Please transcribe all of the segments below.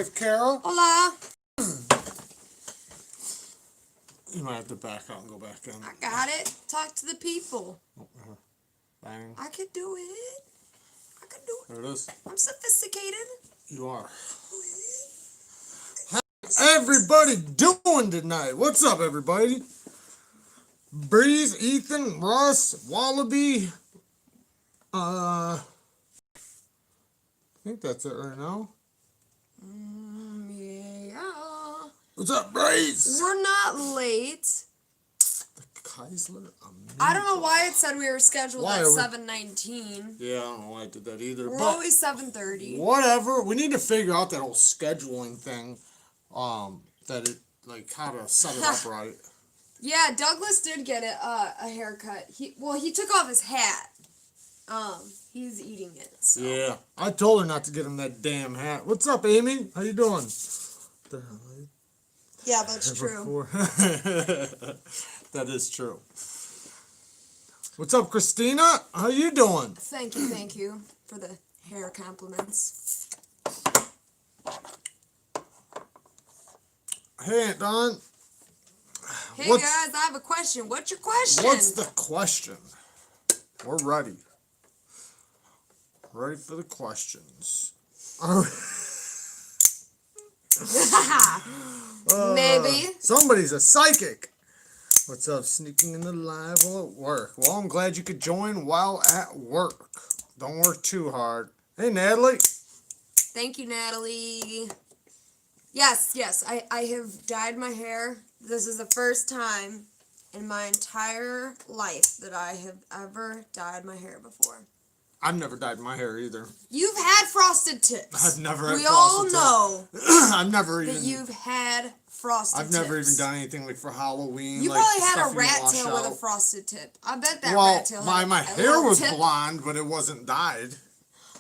Carol? Hola. You might have to back out and go back in. I got it. Talk to the people. Bang. I could do it. I could do it. There it is. I'm sophisticated. You are. How's everybody doing tonight? What's up, everybody? Breeze, Ethan, Russ, Wallaby. I think that's it right now. Yeah. What's up, Breeze? We're not late. The Keisler. I don't know why it said we were scheduled Why at are we- 7:19. Yeah, I don't know why I did that either. We're but always 7:30. whatever. We need to figure out that whole scheduling thing. That it like how to set it up right. Yeah, Douglas did get a haircut. He took off his hat. He's eating it. So. Yeah, I told her not to get him that damn hat. What's up, Amy? How you doing? Yeah, that's true. That is true. What's up, Christina? How you doing? Thank you for the hair compliments. Hey, Aunt Dawn. Hey guys, I have a question. What's your question? What's the question? We're ready. Ready for the questions. Maybe. Somebody's a psychic. What's up, sneaking in the live while at work? Well, I'm glad you could join while at work. Don't work too hard. Hey, Natalie. Thank you, Natalie. Yes, I have dyed my hair. This is the first time in my entire life that I have ever dyed my hair before. I've never dyed my hair either. You've had frosted tips. I've never had We frosted all know I've never that even. you've had frosted tips. I've never even done anything like for Halloween. You like probably had stuff a you rat wash tail with a out. frosted tip. I bet that Well, rat tail my had a hair little was tip. blonde, but it wasn't dyed.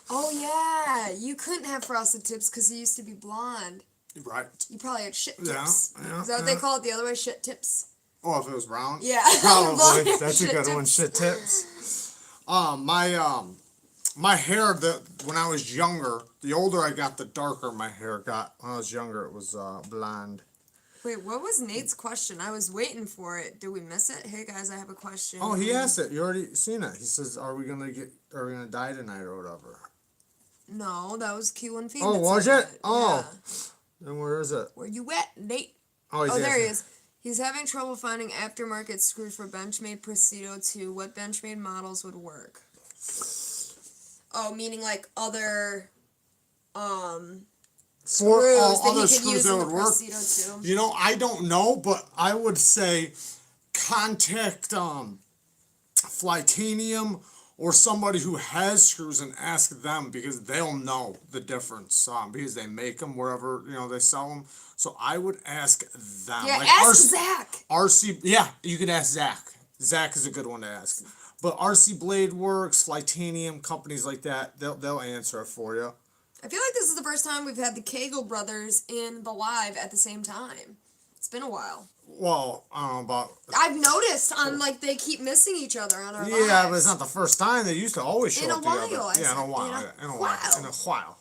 Oh yeah, you couldn't have frosted tips because it used to be blonde. Right. You probably had shit tips. Yeah, Is that what they call it the other way? Shit tips? Oh, if it was round? Yeah. Probably. That's a Shit good one. tips. Shit tips. My hair, when I was younger, the older I got, the darker my hair got. When I was younger, it was blonde. Wait, what was Nate's question? I was waiting for it. Did we miss it? Hey guys, I have a question. Oh, he asked it. You already seen it. He says, "Are we gonna die tonight or whatever?" No, that was Q and Feed. Oh, was it? Oh. Yeah. Then where is it? Where you at, Nate? Oh, There he is. He's having trouble finding aftermarket screws for Benchmade Presidio 2. What Benchmade models would work? Oh, meaning like other, For screws all that he other could screws use that in the would work. Presidio 2. You know, I don't know, but I would say contact Flytanium or somebody who has screws and ask them because they'll know the difference because they make them wherever they sell them. So I would ask them. Yeah, like ask Zach. RC, yeah, you can ask Zach. Zach is a good one to ask. But RC Blade Works, Flytanium, companies like that, they'll answer it for you. I feel like this is the first time we've had the Kegel brothers in the live at the same time. It's been a while. Well, I don't know about... I've noticed they keep missing each other on our lives. Yeah, but it's not the first time. They used to always show up together. In a while. In a while.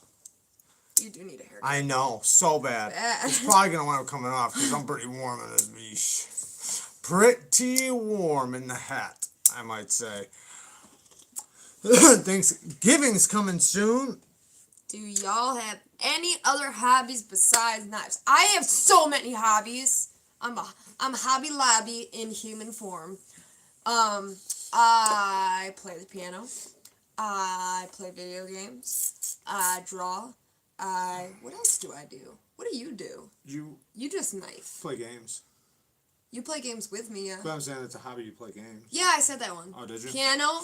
You do need a haircut. I know, so bad. It's probably going to wind up coming off because I'm pretty warm in this beach. Pretty warm in the hat, I might say. Thanksgiving's coming soon. Do y'all have any other hobbies besides knives? I have so many hobbies. I'm Hobby Lobby in human form. I play the piano. I play video games. I draw. What else do I do? What do? You just knife. Play games. You play games with me, yeah. But I'm saying it's a hobby, you play games. Yeah, I said that one. Oh, did you? Piano,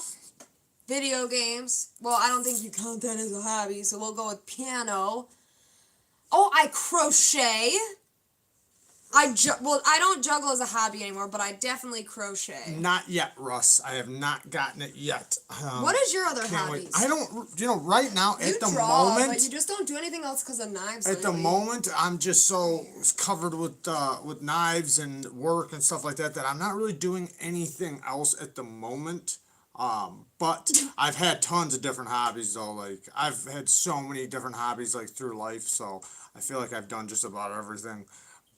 video games. Well, I don't think you count that as a hobby, so we'll go with piano. Oh, I crochet. I don't juggle as a hobby anymore, but I definitely crochet. Not yet, Russ. I have not gotten it yet. What is your other Can't hobbies? wait. I don't, right now, You at the draw, moment... but you just don't do anything else because of knives At the lately. moment, I'm just so covered with knives and work and stuff like that that I'm not really doing anything else at the moment. But I've had tons of different hobbies though. Like I've had so many different hobbies like through life, so I feel like I've done just about everything.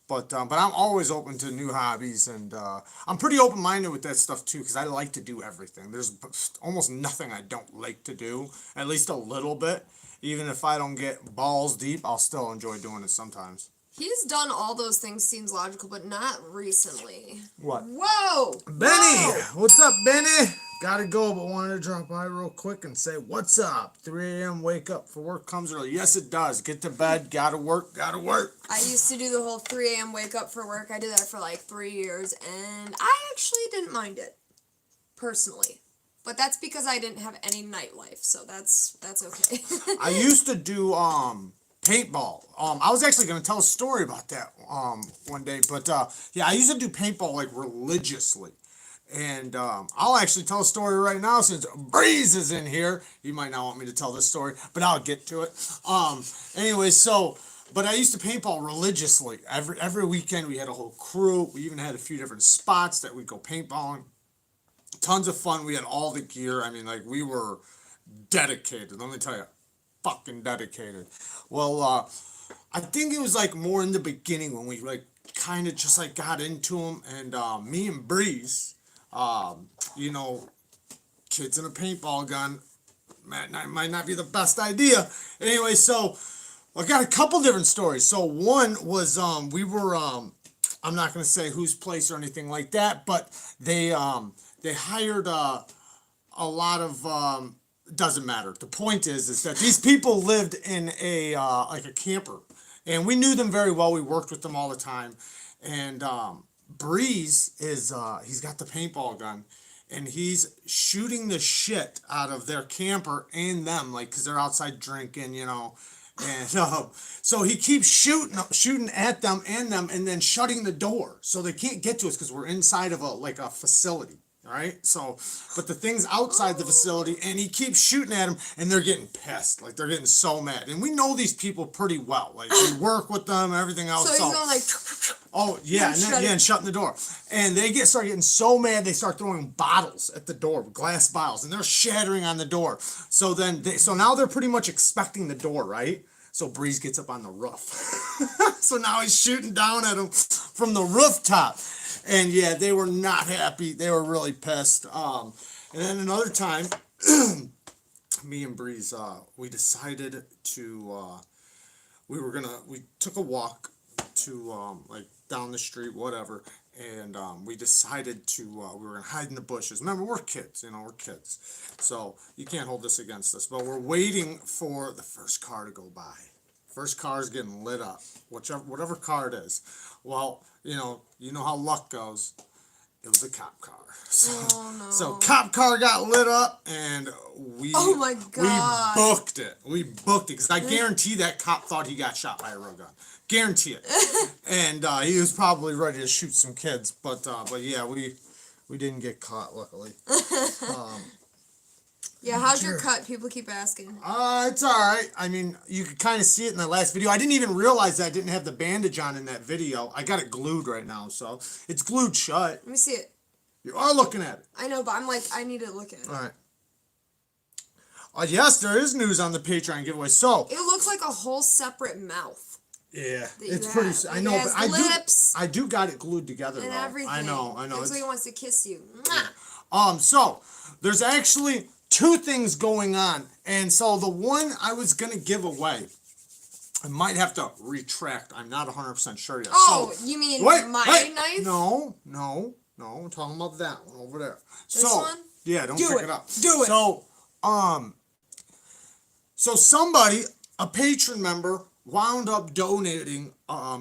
But I'm always open to new hobbies, and I'm pretty open minded with that stuff too, because I like to do everything. There's almost nothing I don't like to do, at least a little bit. Even if I don't get balls deep, I'll still enjoy doing it sometimes. He's done all those things, seems logical, but not recently. What? Whoa! Benny! Whoa! What's up, Benny? Gotta go, but wanted to drop by real quick and say, what's up? 3 a.m. wake up for work comes early. Yes, it does. Get to bed, gotta work, gotta work. I used to do the whole 3 a.m. wake up for work. I did that for like 3 years, and I actually didn't mind it, personally. But that's because I didn't have any nightlife, so that's okay. I used to do paintball. I was actually gonna tell a story about that one day, but yeah, I used to do paintball like religiously. And I'll actually tell a story right now since Breeze is in here. You might not want me to tell this story, but I'll get to it. Anyway, so but I used to paintball religiously. Every weekend we had a whole crew. We even had a few different spots that we'd go paintballing. Tons of fun. We had all the gear. I mean, like we were dedicated. Let me tell you, fucking dedicated. Well, I think it was like more in the beginning when we like kind of just like got into them, and me and Breeze, you know, kids and a paintball gun might not be the best idea. Anyway, so I got a couple different stories. So one was we were I'm not gonna say whose place or anything like that, but they hired a lot of doesn't matter. The point is that these people lived in a like a camper, and we knew them very well. We worked with them all the time, and Breeze is he's got the paintball gun, and he's shooting the shit out of their camper and them, like because they're outside drinking, you know. And so he keeps shooting at them, and then shutting the door so they can't get to us because we're inside of a facility. All right, so but the thing's outside the facility, and he keeps shooting at them, and they're getting pissed, like they're getting so mad. And we know these people pretty well, like we work with them, and everything else. So he's going like. Oh yeah, and shutting the door, and they start getting so mad they start throwing bottles at the door, glass bottles, and they're shattering on the door. So now they're pretty much expecting the door, right? So Breeze gets up on the roof, so now he's shooting down at them from the rooftop. And yeah, they were not happy. They were really pissed. And then another time, me and Breeze, we decided to, we took a walk to, like down the street, whatever. And we decided to, we were going to hide in the bushes. Remember, we're kids, we're kids. So you can't hold this against us. But we're waiting for the first car to go by. First car is getting lit up, whatever car it is. Well, you know how luck goes. It was a cop car. So cop car got lit up, and oh my God. We booked it because I guarantee that cop thought he got shot by a real gun. Guarantee it. And he was probably ready to shoot some kids, but yeah, we didn't get caught, luckily. Yeah, how's your cut? People keep asking. It's all right. I mean, you could kind of see it in the last video. I didn't even realize that I didn't have the bandage on in that video. I got it glued right now, so it's glued shut. Let me see it. You are looking at it. I know, but I'm like, I need to look at it. All right. Yes, there is news on the Patreon giveaway. So it looks like a whole separate mouth. Yeah, it's pretty. I know, but I do got it glued together and though. Everything. I know. Looks like he wants to kiss you. Yeah. So there's actually two things going on, and so the one I was gonna give away, I might have to retract. I'm not 100% sure yet. Oh, so, you mean my knife? No. I'm talking about that one over there. This one? Yeah, don't pick it up. Do it. So somebody, a patron member, wound up donating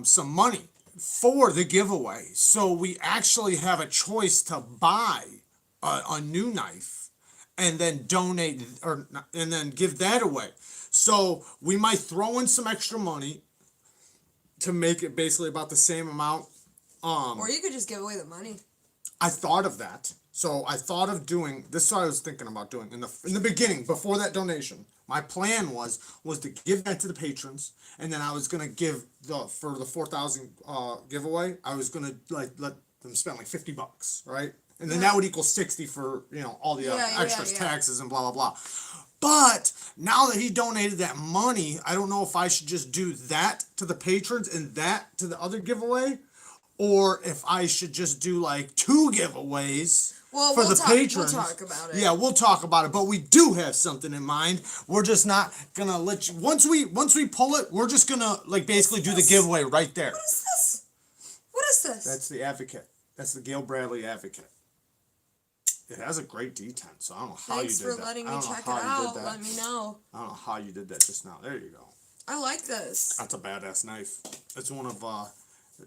some money for the giveaway. So we actually have a choice to buy a new knife and then donate and then give that away. So we might throw in some extra money to make it basically about the same amount. Or you could just give away the money. I thought of that. So I thought of doing this. Is what I was thinking about doing in the beginning before that donation. My plan was to give that to the patrons, and then I was gonna give for the 4,000 giveaway. I was gonna let them spend like $50, right? And then that would equal 60 for, all the Yeah, extras, yeah. taxes, and blah, blah, blah. But now that he donated that money, I don't know if I should just do that to the patrons and that to the other giveaway, or if I should just do like 2 giveaways for the patrons. We'll talk about it. Yeah, we'll talk about it. But we do have something in mind. We're just not gonna let you. Once we pull it, we're just gonna basically do the giveaway right there. What is this? What is this? That's the Advocate. That's the Gail Bradley Advocate. It has a great D10, so I don't know how Thanks you did for that. letting I me don't know check it how you out. did that. Let me know. I don't know how you did that just now. There you go. I like this. That's a badass knife. It's one of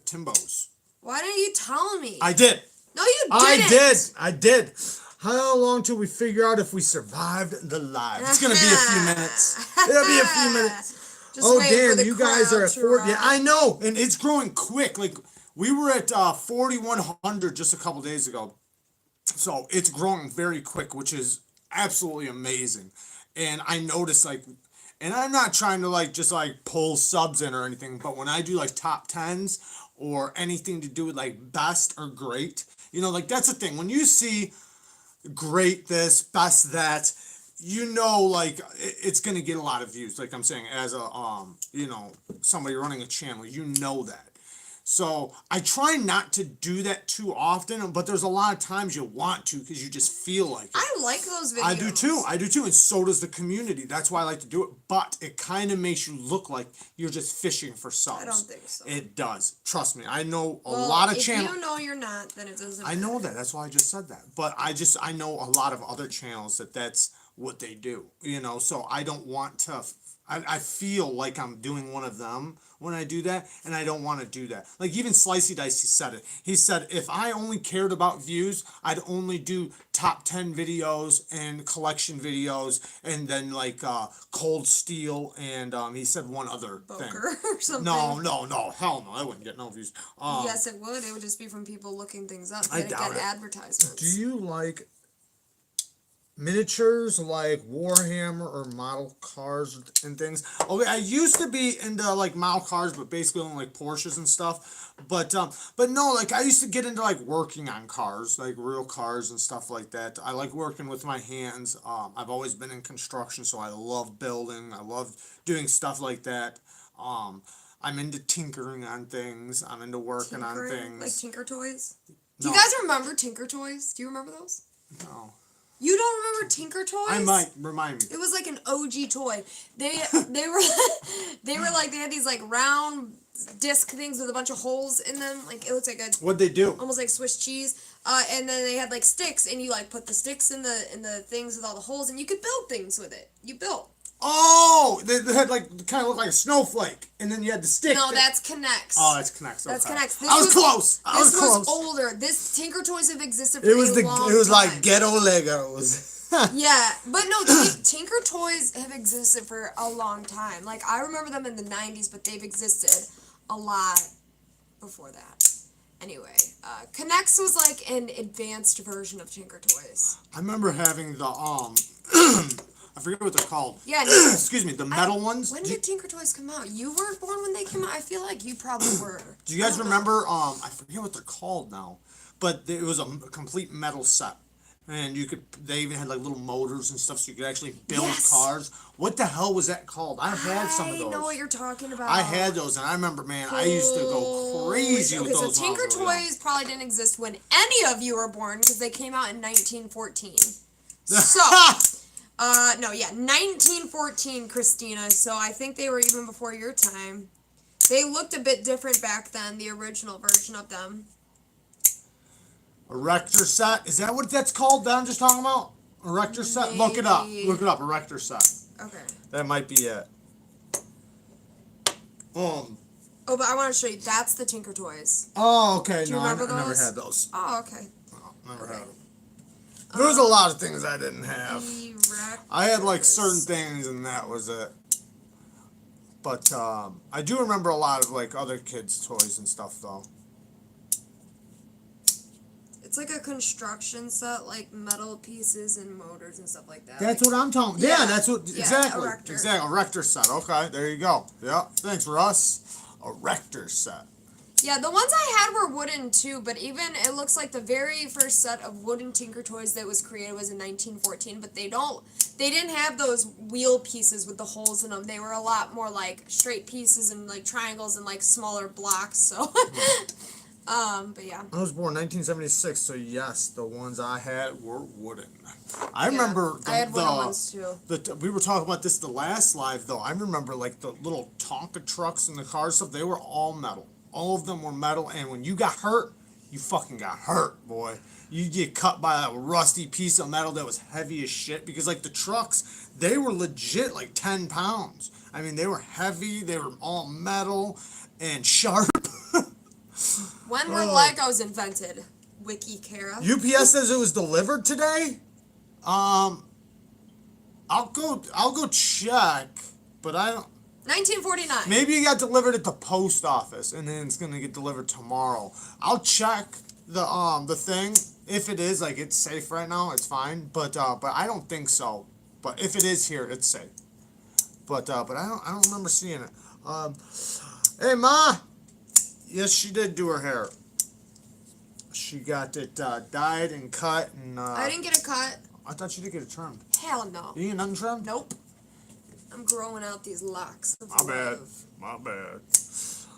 Timbo's. Why didn't you tell me? I did. No, you didn't. I did. How long till we figure out if we survived the live? It's gonna be a few minutes. It'll be a few minutes. Just wait for damn, the you guys are at crowd to 40. Yeah, rise. I know, and it's growing quick. Like we were at 4,100 just a couple days ago, so it's growing very quick, which is absolutely amazing. And I noticed and I'm not trying to just pull subs in or anything, but when I do top 10s or anything to do with best or great, that's the thing. When you see great this, best that, it's gonna get a lot of views. Like I'm saying, as a somebody running a channel, that. So I try not to do that too often, but there's a lot of times you want to because you just feel like it. I like those videos. I do too, and so does the community. That's why I like to do it, but it kind of makes you look like you're just fishing for subs. I don't think so. It does. Trust me. I know a lot of channels. If you know you're not, then it doesn't matter. I know that. That's why I just said that. But I know a lot of other channels that's what they do. So I don't want to. I feel like I'm doing one of them when I do that, and I don't want to do that. Like even Slicey Dicey said it. He said, if I only cared about views, I'd only do top 10 videos and collection videos, and then Cold Steel, and he said one other thing. Poker or something. No, hell no, I wouldn't get no views. Yes, it would. It would just be from people looking things up. I They doubt get it. advertisements. Do you like miniatures like Warhammer or model cars and things? Okay, I used to be into model cars, but basically only Porsches and stuff. But no, I used to get into working on cars, real cars and stuff like that. I like working with my hands. I've always been in construction, so I love building. I love doing stuff like that. I'm into tinkering on things. I'm into working on things. Like Tinker Toys? No. Do you guys remember Tinker Toys? Do you remember those? No. You don't remember Tinker Toys? I might. Remind me. It was like an OG toy. They were they had these round disc things with a bunch of holes in them. It looks like What'd they do? almost like Swiss cheese. And then they had sticks, and you put the sticks in the things with all the holes, and you could build things with it. You built. Oh, they had kind of looked like a snowflake, and then you had the stick. No, that's Connects. Oh, that's Connects. That's okay. Connects. I was close. I was This close. was older. This Tinker Toys have existed for It was a long time. It was like ghetto Legos. Yeah, but no, Tinker Toys have existed for a long time. I remember them in the 90s, but they've existed a lot before that. Anyway, Connects was an advanced version of Tinker Toys. I remember having the I forget what they're called. Yeah. Excuse me, the metal ones. When did Tinker Toys come out? You weren't born when they came out. I feel like you probably were. Do you guys remember? I forget what they're called now, but it was a complete metal set. And they even had little motors and stuff, so you could actually build cars. What the hell was that called? I had some of those. I know what you're talking about. I had those, and I remember, man, I used to go crazy with those. So Tinker Toys probably didn't exist when any of you were born, because they came out in 1914. So, 1914, Christina. So I think they were even before your time. They looked a bit different back then, the original version of them. Erector set. Is that what that's called that I'm just talking about? Erector set? Look it up. Look it up. Erector set. Okay. That might be it. Oh, but I want to show you. That's the Tinker Toys. Oh, okay. Do you No, remember I never those? had those. Oh, okay. No, never had them. There was a lot of things I didn't have. I had certain things, and that was it. But I do remember a lot of other kids' toys and stuff, though. It's like a construction set, metal pieces and motors and stuff like that. That's what I'm talking. Yeah, that's what exactly. Erector. Exactly. Erector set. Okay, there you go. Yeah. Thanks, Russ. Erector set. Yeah, the ones I had were wooden too, but even it looks like the very first set of wooden Tinker Toys that was created was in 1914, but they didn't have those wheel pieces with the holes in them. They were a lot more like straight pieces and like triangles and like smaller blocks. So, but yeah. I was born 1976, so yes, the ones I had were wooden. I remember I had wooden ones too. We were talking about this the last live though. I remember like the little Tonka trucks and the cars stuff. They were all metal. All of them were metal, and when you got hurt, you fucking got hurt, boy. You get cut by a rusty piece of metal that was heavy as shit. Because like the trucks, they were legit like 10 pounds. I mean, they were heavy. They were all metal and sharp. When were Legos invented? Wiki Kara. UPS says it was delivered today. I'll go check, but I don't. 1949. Maybe it got delivered at the post office, and then it's gonna get delivered tomorrow. I'll check the thing. If it is, like, it's safe right now, it's fine. But I don't think so. But if it is here, it's safe. But I don't remember seeing it. Hey Ma. Yes, she did do her hair. She got it dyed and cut and. I didn't get a cut. I thought you did get it trimmed. Hell no. You didn't get nothing trimmed? Nope. I'm growing out these locks. My bad.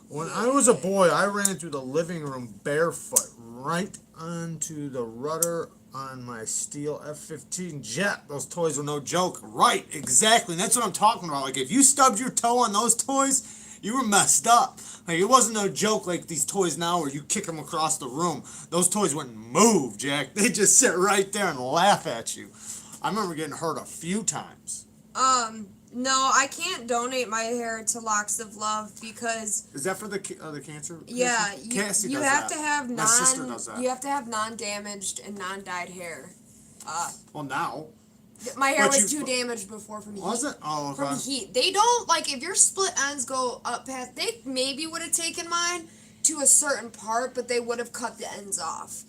When I was a boy, I ran through the living room barefoot right onto the rudder on my steel F-15 jet. Those toys were no joke. Right, exactly. And that's what I'm talking about. Like, if you stubbed your toe on those toys, you were messed up. Like, it wasn't no joke like these toys now where you kick them across the room. Those toys wouldn't move, Jack. They just sit right there and laugh at you. I remember getting hurt a few times. No, I can't donate my hair to Locks of Love because. Is that for the cancer? Yeah, Cassie you does have that. to have My sister does that. you have to have non-damaged and non-dyed hair. Well, now. My hair But was too damaged before from heat. Was it? Oh, okay. From heat. They don't, like, if your split ends go up past, they maybe would have taken mine to a certain part, but they would have cut the ends off.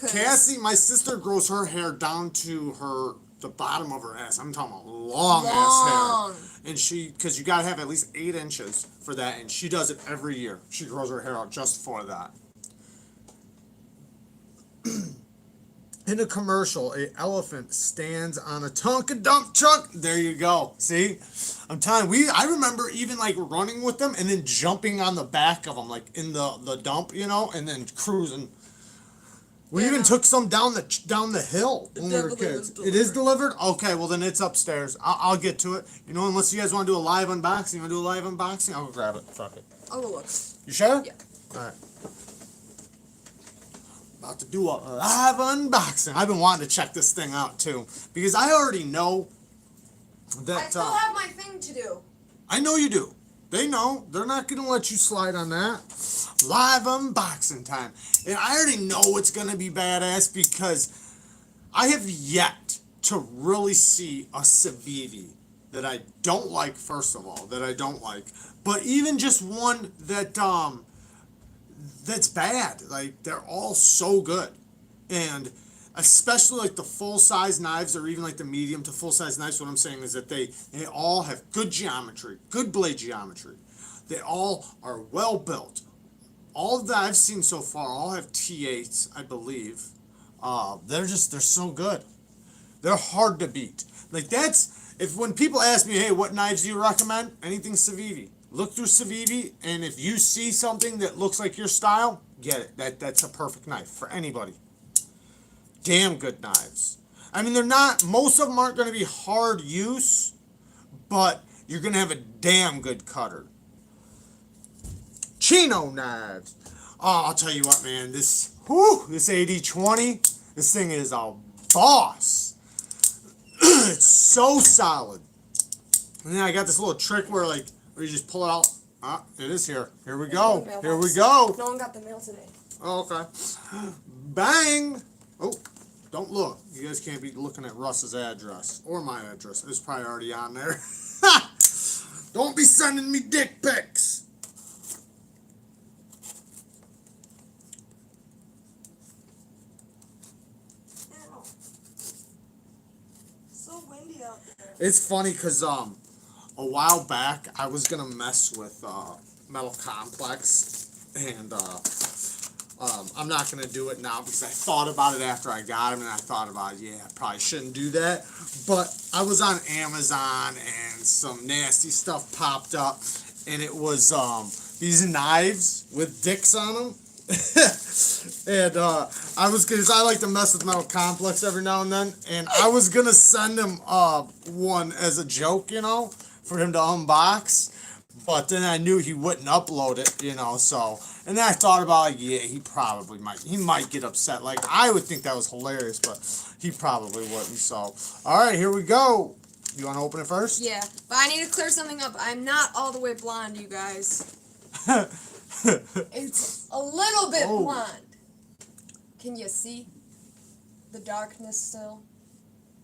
Cassie, my sister, grows her hair down to the bottom of her ass. I'm talking about long ass hair. And because you gotta have at least 8 inches for that, and she does it every year. She grows her hair out just for that. In a commercial, an elephant stands on a Tonka dump truck. There you go. See? I'm telling you, I remember even like running with them and then jumping on the back of them, like in the dump, you know, and then cruising. We even took some down the hill when we were kids. It is delivered? Okay, well then it's upstairs. I'll get to it. You know, unless you guys want to do a live unboxing. You want to do a live unboxing? I'll go grab it. Fuck it. I'll go look. You sure? Yeah. Alright. About to do a live unboxing. I've been wanting to check this thing out too. Because I already know that... I still have my thing to do. I know you do. They know. They're not going to let you slide on that. Live unboxing time. And I already know it's going to be badass because I have yet to really see a Civivi that I don't like, first of all, that I don't like. But even just one that that's bad. Like, they're all so good. And especially like the full-size knives or even like the medium to full-size knives, what I'm saying is that they all have good geometry, good blade geometry. They all are well built. All that I've seen so far all have T8s, I believe. They're so good. They're hard to beat. Like when people ask me, hey, what knives do you recommend? Anything Civivi. Look through Civivi, and if you see something that looks like your style, get it. That's a perfect knife for anybody. Damn good knives. I mean, most of them aren't going to be hard use, but you're going to have a damn good cutter. Chino knives. Oh, I'll tell you what, man. This AD20, this thing is a boss. It's so solid. And then I got this little trick where you just pull it out. It is here. Here we go. Here we go. No one got the mail today. Oh, okay. Bang. Oh, don't look. You guys can't be looking at Russ's address or my address. It's probably already on there. Don't be sending me dick pics. So windy out there. It's funny because a while back I was gonna mess with Metal Complex, And I'm not going to do it now because I thought about it after I got them, and I thought about, yeah, I probably shouldn't do that. But I was on Amazon, and some nasty stuff popped up, and it was these knives with dicks on them. And because I like to mess with Metal Complex every now and then, and I was going to send him one as a joke, for him to unbox. But then I knew he wouldn't upload it, so. And then I thought about, yeah, he probably might. He might get upset. Like, I would think that was hilarious, but he probably wouldn't. So, all right, here we go. You want to open it first? Yeah, but I need to clear something up. I'm not all the way blonde, you guys. It's a little bit blonde. Can you see the darkness still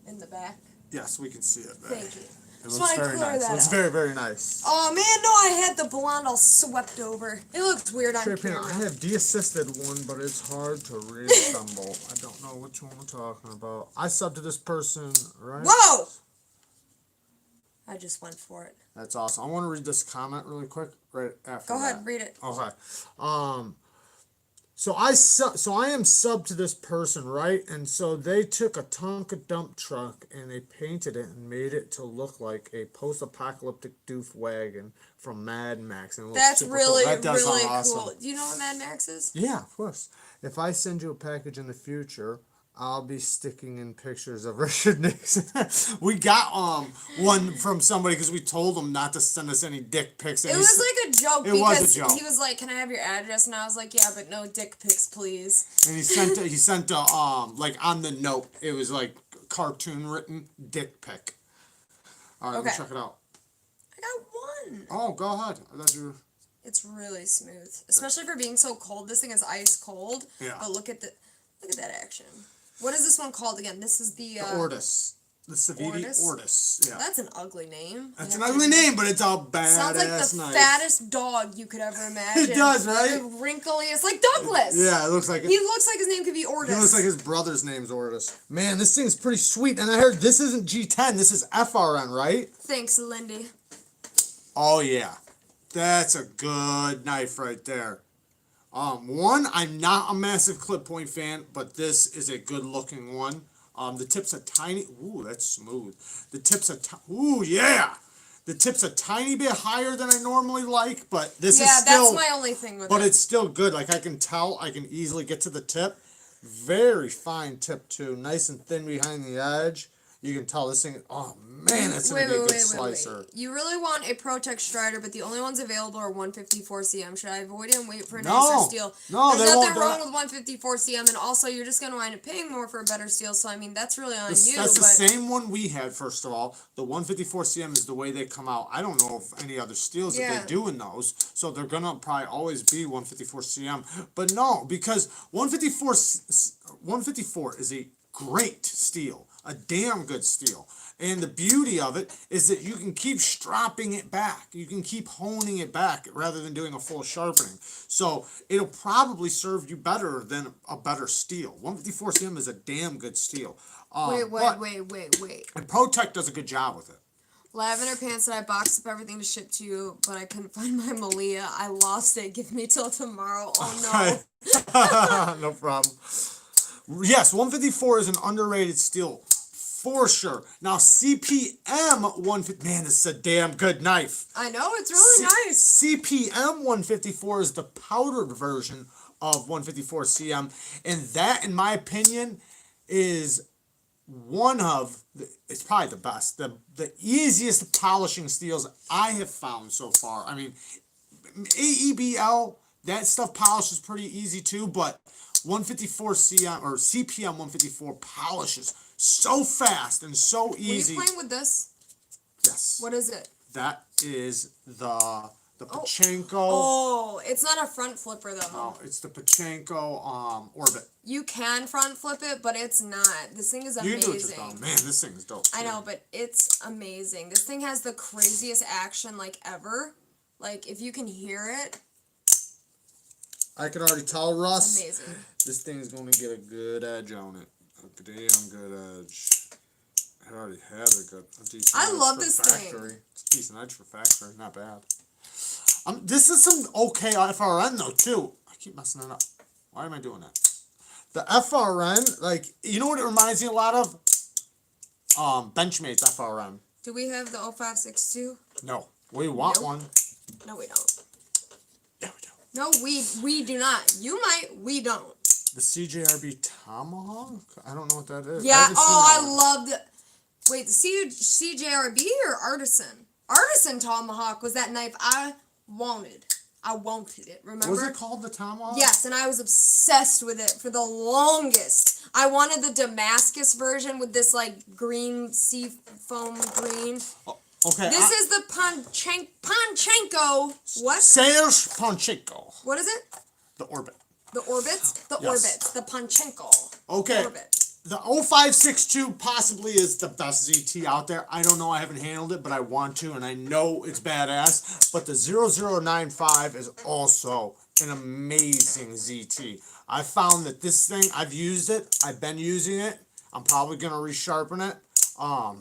in the back? Yes, we can see it. Thank you. It looks very nice. It looks very, very nice. Oh man, no, I had the blonde all swept over. It looks weird on camera. I have de-assisted one, but it's hard to reassemble. I don't know which one we're talking about. I subbed to this person, right? Whoa! I just went for it. That's awesome. I want to read this comment really quick right after Go ahead, read it. Okay. So I am subbed to this person, right? And so they took a Tonka dump truck and they painted it and made it to look like a post-apocalyptic doof wagon from Mad Max. And that's really, cool. That does really awesome. cool. Do you know what Mad Max is? Yeah, of course. If I send you a package in the future, I'll be sticking in pictures of Richard Nixon. We got one from somebody because we told them not to send us any dick pics. It was like a joke because he was like, "Can I have your address?" And I was like, "Yeah, but no dick pics, please." And he sent like on the note, it was like cartoon written dick pic. All right, okay. Let me check it out. I got one. Oh, go ahead. I thought you were... It's really smooth, especially for being so cold. This thing is ice cold. Yeah. But look at that action. What is this one called again? This is the Ortis. The Saviti Ortis. Yeah. That's an ugly name. That's an ugly name, but it's a badass. Sounds like the fattest dog you could ever imagine. It does, right? The wrinkliest, like Douglas. Yeah, it looks like He looks like his name could be Ortis. He looks like his brother's name's Ortis. Man, this thing's pretty sweet. And I heard this isn't G10, this is FRN, right? Thanks, Lindy. Oh yeah, that's a good knife right there. One, I'm not a massive clip point fan, but this is a good looking one. The tip's a tiny, ooh, that's smooth. The tip's ooh, yeah. The tip's a tiny bit higher than I normally like, but this is still... Yeah, that's my only thing with it. But it's still good. Like, I can tell, I can easily get to the tip. Very fine tip, too. Nice and thin behind the edge. You can tell this thing, oh man, that's going to be a good slicer. You really want a ProTech Strider, but the only ones available are 154cm. Should I avoid it and wait for a nicer steel? No, there's nothing wrong with 154cm, and also you're just going to wind up paying more for a better steel, so I mean, that's really on you. That's the same one we had, first of all. The 154cm is the way they come out. I don't know if any other steels that they do in those, so they're going to probably always be 154cm. But no, because 154 is a great steel. A damn good steel. And the beauty of it is that you can keep stropping it back. You can keep honing it back rather than doing a full sharpening. So it'll probably serve you better than a better steel. 154cm is a damn good steel. Wait. And ProTech does a good job with it. Lavender pants that I boxed up everything to ship to you, but I couldn't find my Malia. I lost it. Give me till tomorrow. Oh no. No problem. Yes, 154 is an underrated steel, for sure. Now, CPM 150, man, this is a damn good knife. I know, it's really nice. CPM 154 is the powdered version of 154cm, and that, in my opinion, is it's probably the best, the easiest polishing steels I have found so far. I mean, AEBL, that stuff polishes pretty easy too, but 154cm or CPM 154 polishes so fast and so easy. Were you playing with this? Yes. What is it? That is the Pachenko. Oh, it's not a front flipper though. No, it's the Pachenko Orbit. You can front flip it, but it's not. This thing is amazing. You can do it yourself. Man, this thing is dope. I know, but it's amazing. This thing has the craziest action like ever. Like if you can hear it. I can already tell, Russ. It's amazing. This thing's going to get a good edge on it. A damn good edge. It already has a decent I edge love for this factory. thing. It's a decent edge for factory. Not bad. This is some okay FRN though too. I keep messing it up. Why am I doing that? The FRN, like, you know what it reminds me a lot of? Benchmade's FRN. Do we have the 0562? No, we want Nope. one. No, we don't. Yeah, we do. No, we do not. You might, we don't. The CJRB Tomahawk? I don't know what that is. Yeah, haven't seen that I one. loved it. Wait, the CJRB or Artisan? Artisan Tomahawk was that knife I wanted. I wanted it, remember? Was it called the Tomahawk? Yes, and I was obsessed with it for the longest. I wanted the Damascus version with this, like, green sea foam green. Oh, okay. This is the Panchenko. What? Serge Panchenko. What is it? The Orbit. The Orbits? The Yes. Orbits. The Panchenko. Okay. Orbit. The 0562 possibly is the best ZT out there. I don't know. I haven't handled it, but I want to, and I know it's badass. But the 0095 is also an amazing ZT. I found that this thing, I've used it. I've been using it. I'm probably going to resharpen it.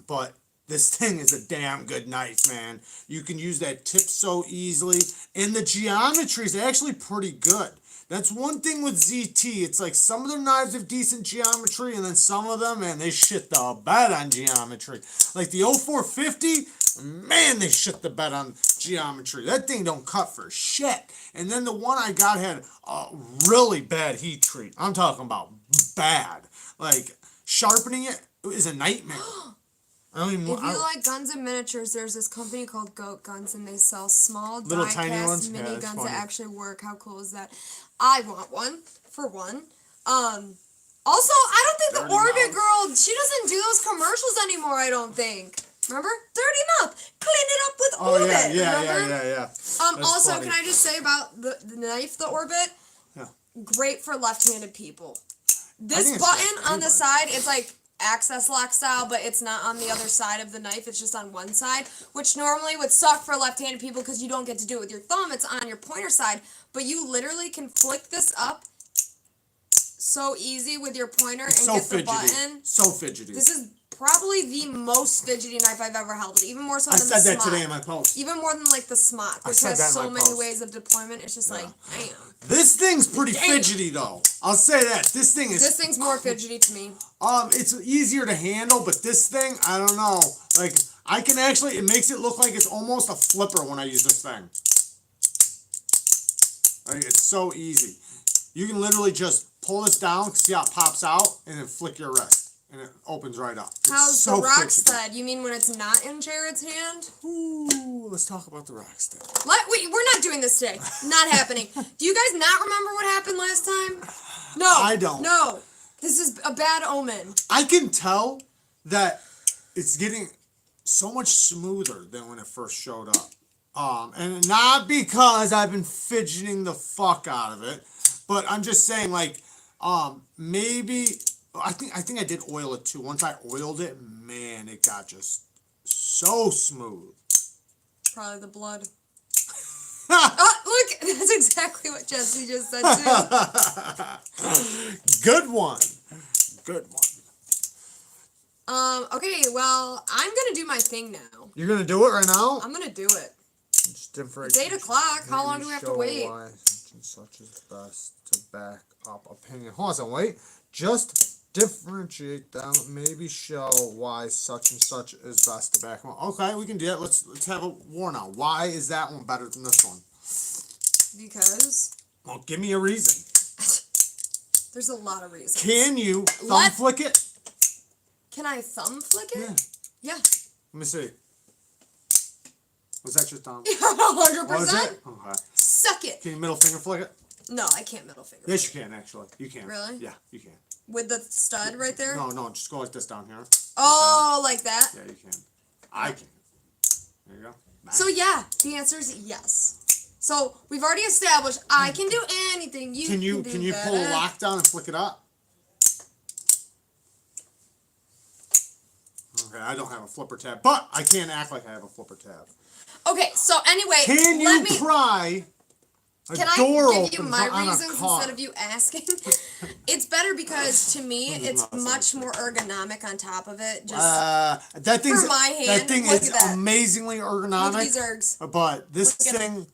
But this thing is a damn good knife, man. You can use that tip so easily. And the geometry is actually pretty good. That's one thing with ZT. It's like some of their knives have decent geometry, and then some of them, man, they shit the bed on geometry. Like the 0450, man, they shit the bed on geometry. That thing don't cut for shit. And then the one I got had a really bad heat treat. I'm talking about bad. Like, sharpening it is a nightmare. I don't even If you like guns and miniatures, there's this company called Goat Guns, and they sell small Little tiny ones? die-cast Yeah, mini that's guns funny. that actually work. How cool is that? I want one, for one. Also, I don't think the Dirty Orbit mouth. girl, she doesn't do those commercials anymore, I don't think. Remember? Dirty Mouth. Clean it up with Oh, Orbit. yeah. Remember? That's Also, funny. can I just say about the knife, the Orbit? Yeah. Great for left-handed people. think This it's button great for on the anybody. side, it's like access lock style, but it's not on the other side of the knife. It's just on one side, which normally would suck for left-handed people because you don't get to do it with your thumb. It's on your pointer side, but you literally can flick this up so easy with your pointer It's and so get the fidgety. button. So fidgety. This is probably the most fidgety knife I've ever held, even more so I than said the that today in Smot. my post. Even more than like the Smot, I which said that has in so my many post. ways of deployment. It's just like, damn. This thing's pretty Dang. fidgety though. I'll say that. This thing is This thing's more fidgety to me. it's easier to handle, but this thing, I don't know. Like, I can actually, it makes it look like it's almost a flipper when I use this thing. Like, it's so easy. You can literally just pull this down, see how it pops out, and then flick your wrist, and it opens right up. It's How's so the fidgety. Rockstead? You mean when it's not in Jared's hand? Ooh, let's talk about the Rockstead. We're not doing this today. Not happening. Do you guys not remember what happened last time? No. I don't. No. This is a bad omen. I can tell that it's getting so much smoother than when it first showed up. And not because I've been fidgeting the fuck out of it, but I'm just saying, like, maybe I think I did oil it too. Once I oiled it, man, it got just so smooth. Probably the blood. Oh, look, that's exactly what Jesse just said too. Good one. Good one. Okay, well, I'm gonna do my thing now. You're gonna do it right now? I'm gonna do it. Just It's 8 o'clock. How long do we have to Show wait? why such and such is best to back up opinion. Hold on a second, wait. Just differentiate them. Maybe show why such and such is best to back up. Okay, we can do that. Let's have a war now. Why is that one better than this one? Because Well, give me a reason. there's a lot of reasons. Can you thumb Let- flick it? Can I thumb flick Yeah. it? Yeah. Let me see. Was that your thumb? 100%. Was it? Okay. Suck it. Can you middle finger flick it? No, I can't middle finger. Yes, you can actually. You can. Really? Yeah, you can. With the stud right there? No, just go like this down here. Oh, like that? Yeah, you can. I can. There you go. So yeah, the answer is yes. So we've already established I can do anything. You Can you do pull a better. lock down and flick it up? Okay, I don't have a flipper tab, but I can't act like I have a flipper tab. Okay, so anyway, Can let you me. pry a Can I door give you open my on a reasons car? instead of you asking? It's better because to me it's not much something. more ergonomic on top of it. Just That thing's for my that hand, thing look is at that. amazingly look at ergonomic. these ergs. But this Look at thing,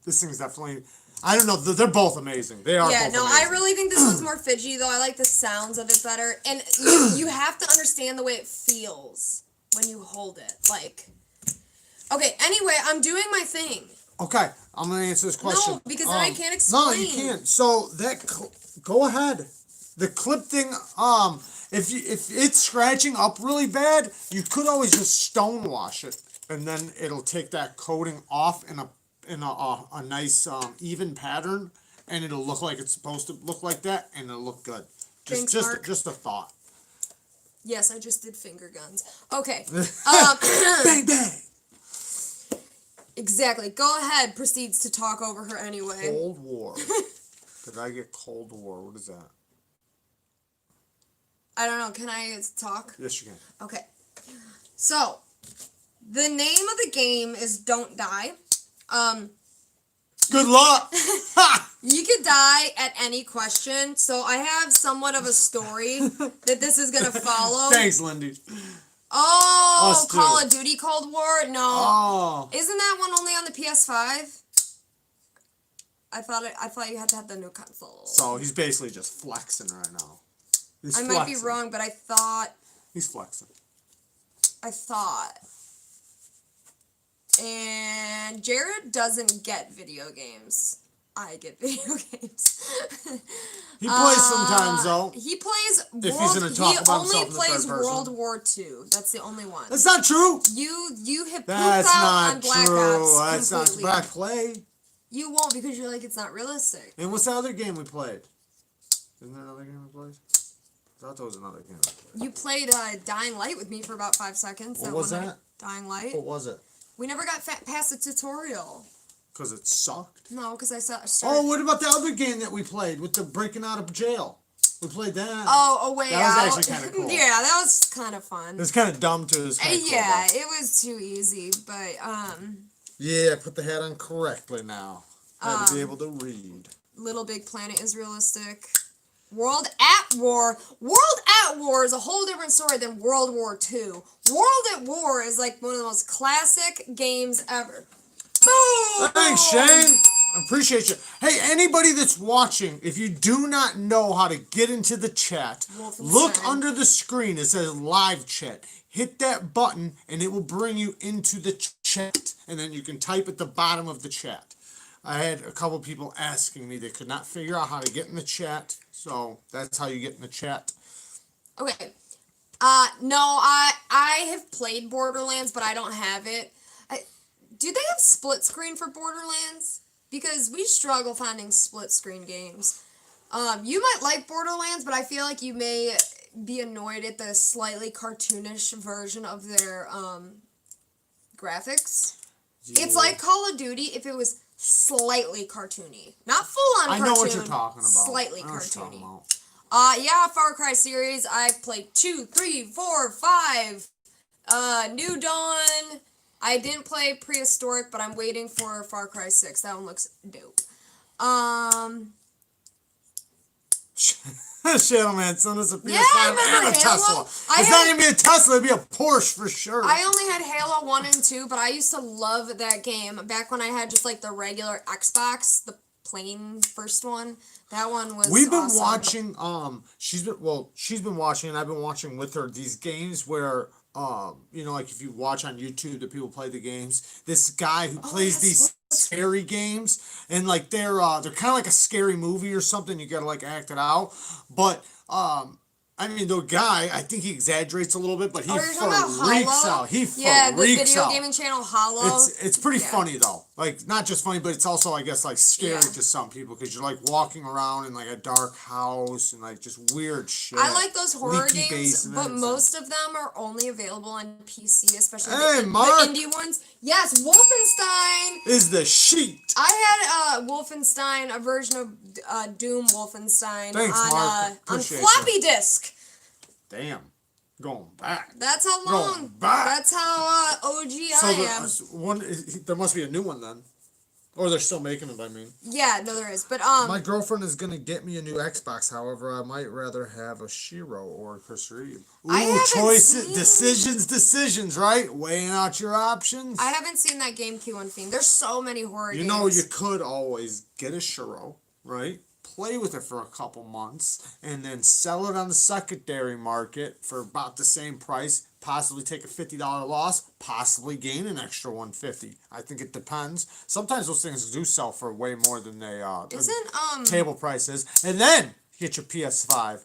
this thing's definitely. I don't know. They're both amazing. They are. Yeah, both no, amazing. I really think this one's more fidgety though. I like the sounds of it better, and you have to understand the way it feels when you hold it. Like, okay. Anyway, I'm doing my thing. Okay, I'm gonna answer this question. No, because then I can't explain. No, you can't. So go ahead. The clip thing. If it's scratching up really bad, you could always just stone wash it, and then it'll take that coating off in a nice even pattern, and it'll look like it's supposed to look like that, and it'll look good. Thanks, Mark. Just a thought. Yes, I just did finger guns. Okay. Bang bang. Exactly. Go ahead. Proceeds to talk over her anyway. Cold War. Did I get Cold War? What is that? I don't know. Can I talk? Yes, you can. Okay. So, the name of the game is Don't Die. Good luck. You could die at any question, so I have somewhat of a story that this is gonna follow. Thanks, Lindy. Oh, Us too. Call of Duty Cold War? No. Oh. Isn't that one only on the PS5? I thought you had to have the new console. So he's basically just flexing right now. He's I flexing. might be wrong, but I thought. He's flexing. And Jared doesn't get video games. I get video games. He plays sometimes though. He plays. If he's gonna talk about only himself in the plays third person. World War II. That's the only one. That's not true. You hit poop That's out not on Black true. Ops That's not completely. Black Play. You won't because you're like it's not realistic. And what's the other game we played? Isn't there another game we played? I thought there was another game we played. You played Dying Light with me for about 5 seconds. What was one that? night. Dying Light. What was it? We never got past the tutorial. Because it sucked. No, because I started. Oh, what about the other game that we played with the breaking out of jail? We played that. Oh, A Way Out. That was actually kind of cool. Yeah, that was kind of fun. It was kind of dumb too. It was kinda Yeah, cool, it was too easy, but yeah, put the hat on correctly now. Had to be able to read. Little Big Planet is realistic. World at War. World at War is a whole different story than World War II. World at War is like one of the most classic games ever. Boom! Thanks, Shane. I appreciate you. Hey, anybody that's watching, if you do not know how to get into the chat, look under the screen. It says live chat. Hit that button, and it will bring you into the chat, and then you can type at the bottom of the chat. I had a couple people asking me. They could not figure out how to get in the chat, so that's how you get in the chat. Okay. No, I have played Borderlands, but I don't have it. Do they have split screen for Borderlands? Because we struggle finding split screen games. You might like Borderlands, but I feel like you may be annoyed at the slightly cartoonish version of their graphics. Yeah. It's like Call of Duty if it was slightly cartoony. Not full on cartoon. I know what you're talking about. Slightly cartoony. Yeah, Far Cry series. I've played 2, 3, 4, 5. New Dawn. I didn't play Prehistoric, but I'm waiting for Far Cry 6. That one looks dope. Shadow Man, send us a PS5 and a Tesla. It's not going to be a Tesla, it'll be a Porsche for sure. I only had Halo 1 and 2, but I used to love that game. Back when I had just like the regular Xbox, the plain first one. That one was We've been awesome. watching, she's been watching, and I've been watching with her, these games where, you know, like if you watch on YouTube that people play the games, this guy who plays these scary games, and like they're kind of like a scary movie or something. You gotta like act it out, but I mean, the guy, I think he exaggerates a little bit, but he freaks out. He freaks out. The video gaming channel Hollow. It's pretty funny though. Like not just funny, but it's also I guess like scary to some people because you're like walking around in like a dark house and like just weird shit. I like those horror games, but most of them are only available on PC, especially the indie ones. Yes, Wolfenstein is the sheet. I had Wolfenstein, a version of Doom Wolfenstein on floppy disk. Damn. Going back. That's how long. That's how OG I am. There must be a new one then. Or they're still making them, I mean. Yeah, no, there is. But My girlfriend is gonna get me a new Xbox. However, I might rather have a Shiro or a Chris Reeve. I Ooh, haven't choices, seen- decisions, right? Weighing out your options. I haven't seen that GameCube one theme. There's so many horror You games. know, you could always get a Shiro, right? Play with it for a couple months, and then sell it on the secondary market for about the same price. Possibly take a $50 loss, possibly gain an extra $150. I think it depends. Sometimes those things do sell for way more than they Isn't table prices, and then get your PS5.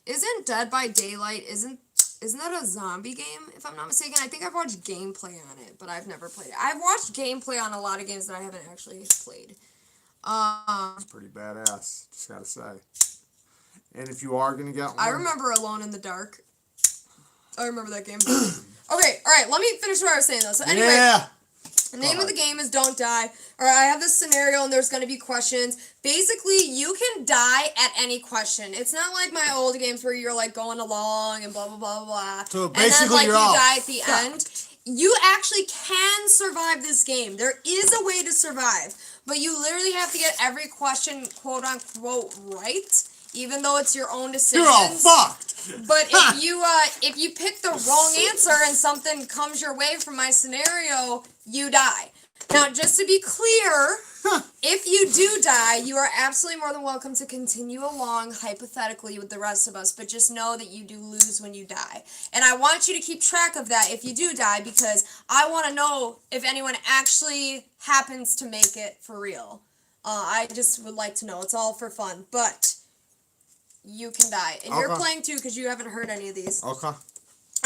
Isn't Dead by Daylight isn't that a zombie game, if I'm not mistaken? I think I've watched gameplay on it, but I've never played it. I've watched gameplay on a lot of games that I haven't actually played. It's pretty badass, just gotta say. And if you are gonna get one, I remember Alone in the Dark. I remember that game. Okay, alright, let me finish what I was saying though. So anyway, yeah. the name of the game is Don't Die. Alright, I have this scenario and there's gonna be questions. Basically, you can die at any question. It's not like my old games where you're like going along and blah blah blah blah. So and then basically like you you're all die at the fucked. end. You actually can survive this game. There is a way to survive. But you literally have to get every question quote unquote right. Even though it's your own decisions. You're all fucked. But if you pick the wrong answer and something comes your way from my scenario, you die. Now, just to be clear, if you do die, you are absolutely more than welcome to continue along hypothetically with the rest of us, but just know that you do lose when you die. And I want you to keep track of that if you do die, because I want to know if anyone actually happens to make it for real. I just would like to know. It's all for fun, but you can die. And you're Okay. playing too because you haven't heard any of these. Okay.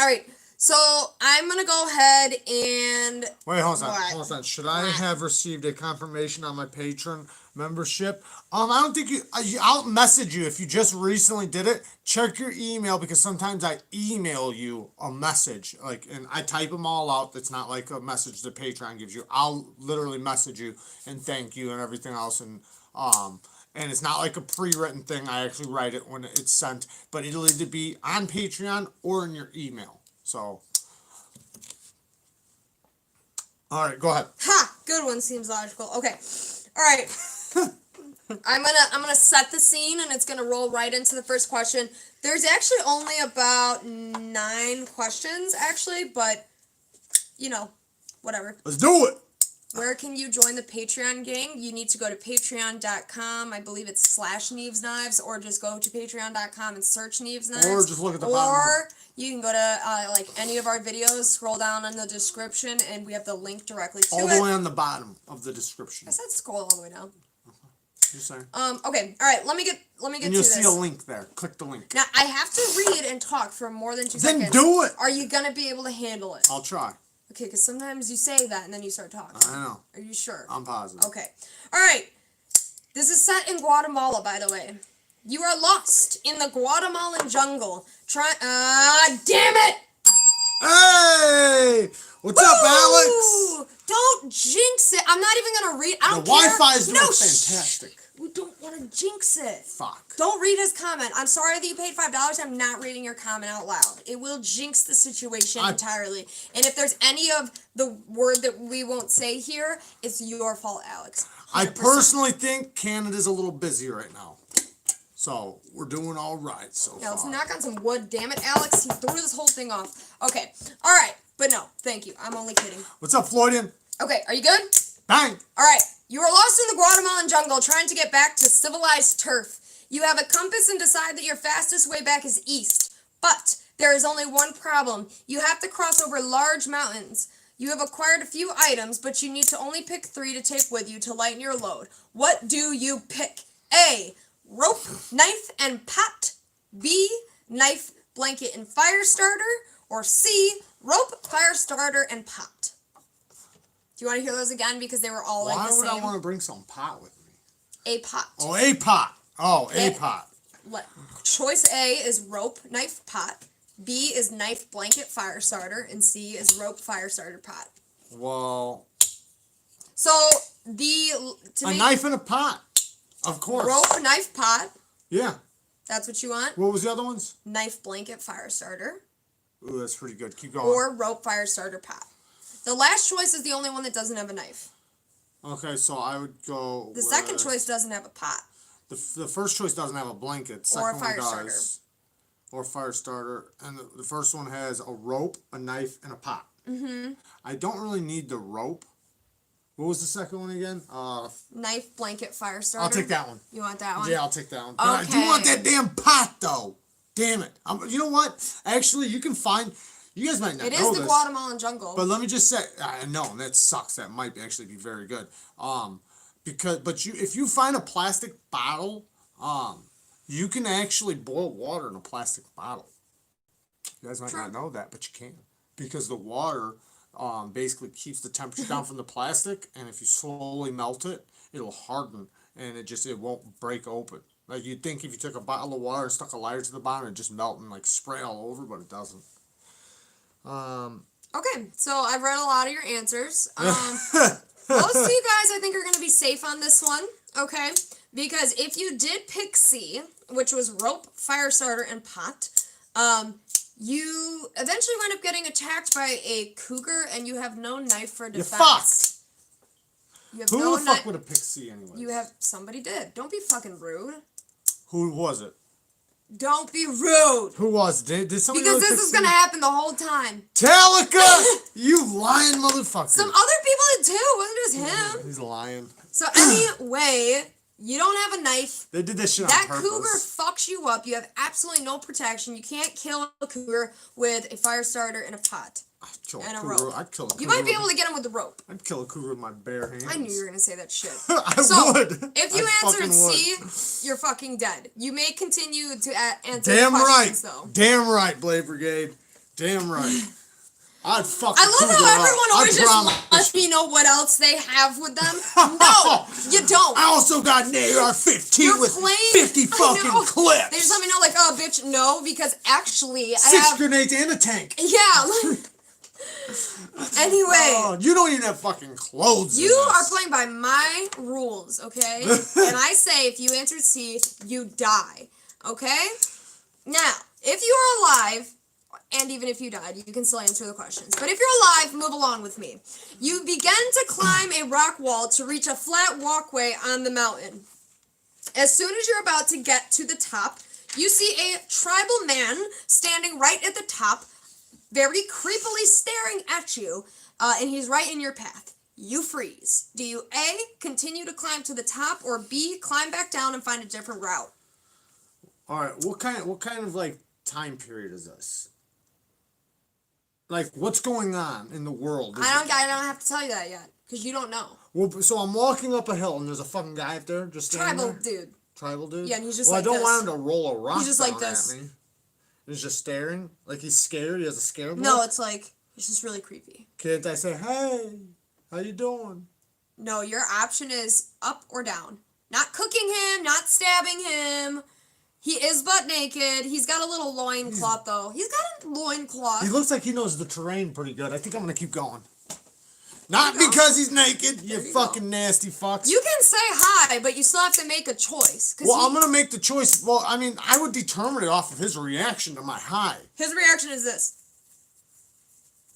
Alright, so I'm going to go ahead and... Wait, hold on. What? Hold on. Should I have received a confirmation on my Patreon membership? I don't think I'll message you if you just recently did it. Check your email because sometimes I email you a message, and I type them all out. It's not like a message that Patreon gives you. I'll literally message you and thank you and everything else, and it's not like a pre-written thing. I actually write it when it's sent, but it'll either be on Patreon or in your email. So, all right, go ahead. Ha! Good one, seems logical. Okay. Alright. I'm gonna set the scene and it's gonna roll right into the first question. There's actually only about 9 questions, actually, but, whatever. Let's do it. Where can you join the Patreon gang? You need to go to patreon.com. I believe it's /Neevesknives, or just go to patreon.com and search Neevesknives. Or just look at the bottom. Or you can go to any of our videos, scroll down in the description, and we have the link directly to All it. the way on the bottom of the description. I said scroll all the way down. Just saying. Okay, all right. Let me get And to you'll this. see a link there. Click the link. Now I have to read and talk for more than 2 Then seconds. do it. Are you gonna be able to handle it? I'll try. Okay, because sometimes you say that and then you start talking. I know. Are you sure? I'm positive. Okay. All right. This is set in Guatemala, by the way. You are lost in the Guatemalan jungle. Damn it! Hey! What's up, Alex? Woo! Don't jinx it. I'm not even gonna read. I The don't care. Wi-Fi is doing No, fantastic. We don't want to jinx it. Fuck. Don't read his comment. I'm sorry that you paid $5. I'm not reading your comment out loud. It will jinx the situation entirely. And if there's any of the word that we won't say here, it's your fault, Alex. 100%. I personally think Canada's a little busy right now. So, we're doing all right so Now, let's far. knock on some wood. Damn it, Alex. He threw this whole thing off. Okay. All right. But no, thank you. I'm only kidding. What's up, Floydian? Okay, are you good? Bang! All right. You are lost in the Guatemalan jungle trying to get back to civilized turf. You have a compass and decide that your fastest way back is east. But there is only one problem. You have to cross over large mountains. You have acquired a few items, but you need to only pick 3 to take with you to lighten your load. What do you pick? A. Rope, knife, and pot. B. Knife, blanket, and fire starter. Or C. Rope, fire starter, and pot. Do you want to hear those again? Because they were all like the same. Why would I want to bring some pot with me? A pot. Oh, a pot. Oh, a pot. Choice A is rope, knife, pot. B is knife, blanket, fire starter. And C is rope, fire starter, pot. Well... So, knife and a pot. Of course. Rope, knife, pot. Yeah. That's what you want? What was the other ones? Knife, blanket, fire starter. Ooh, that's pretty good. Keep going. Or rope, fire starter, pot. The last choice is the only one that doesn't have a knife. Okay, so I would go. The second choice doesn't have a pot. The first choice doesn't have a blanket. Or a Second fire one starter. does. Or a fire starter. And the first one has a rope, a knife, and a pot. Mm-hmm. I don't really need the rope. What was the second one again? Knife, blanket, fire starter. I'll take that one. You want that one? Yeah, I'll take that one. But I do want that damn pot, though. Damn it. You know what? Actually, you can find... You guys might not It know is the this, Guatemalan jungle. but let me just say... I know, that sucks. That might actually be very good. If you find a plastic bottle, you can actually boil water in a plastic bottle. You guys might not know that, but you can. Because the water... basically keeps the temperature down from the plastic, and if you slowly melt it, it'll harden, and it won't break open. Like, you'd think if you took a bottle of water and stuck a lighter to the bottom, it'd just melt and, like, spray all over, but it doesn't. Okay, so I've read a lot of your answers. Most of you guys, I think, are going to be safe on this one, okay? Because if you did pick C, which was rope, fire starter, and pot, you eventually wind up getting attacked by a cougar, and you have no knife for defense. You're fucked! You have Who the fuck would have picked C anyway? Somebody did. Don't be fucking rude. Who was it? Don't be rude! Who was it? Did somebody Because really this pick is C? gonna happen the whole time. Talica! You lying motherfucker. Some other people did too, it wasn't just him. He's lying. So anyway, you don't have a knife. They did this shit on That purpose. cougar fucks you up. You have absolutely no protection. You can't kill a cougar with a fire starter and a pot. And a rope. I'd kill a cougar. You might be able to get him with the rope. I'd kill a cougar with my bare hands. I knew you were going to say that shit. I would. If you I answered fucking C, you're fucking dead. You may continue to answer Damn questions, right. though. Damn right, Blade Brigade. Damn right. I'd fuck I the love cougar how everyone up. always I promise. just lets me know what else they have with them. No, you don't. I also got an AR-15 You're with playing, 50 I fucking know. clips. They just let me know, like, oh, bitch, no, because actually, I 6 have... grenades and a tank. Yeah, like... Anyway. Oh, you don't even have fucking clothes. You are playing by my rules, okay? And I say if you answered C, you die, okay? Now, if you are alive, and even if you died, you can still answer the questions. But if you're alive, move along with me. You begin to climb a rock wall to reach a flat walkway on the mountain. As soon as you're about to get to the top, you see a tribal man standing right at the top, very creepily staring at you, and he's right in your path. You freeze. Do you A, continue to climb to the top, or B, climb back down and find a different route? All right, what kind of like time period is this? Like, what's going on in the world? I don't have to tell you that yet, because you don't know. Well, so I'm walking up a hill and there's a fucking guy up there just standing Tribal there? dude. Tribal dude? Yeah, and he's just well, like I don't this. want him to roll a rock He's just like down this. at me. He's just staring? Like he's scared? He has a scare look? No, it's like, it's just really creepy. Can't I say, hey, how you doing? No, your option is up or down. Not cooking him, not stabbing him. He is butt naked. He's got a little loincloth, though. He's got a loincloth. He looks like he knows the terrain pretty good. I think I'm going to keep going. Not because he's naked, you fucking nasty fucks. You can say hi, but you still have to make a choice. Well, I'm going to make the choice. Well, I mean, I would determine it off of his reaction to my hi. His reaction is this.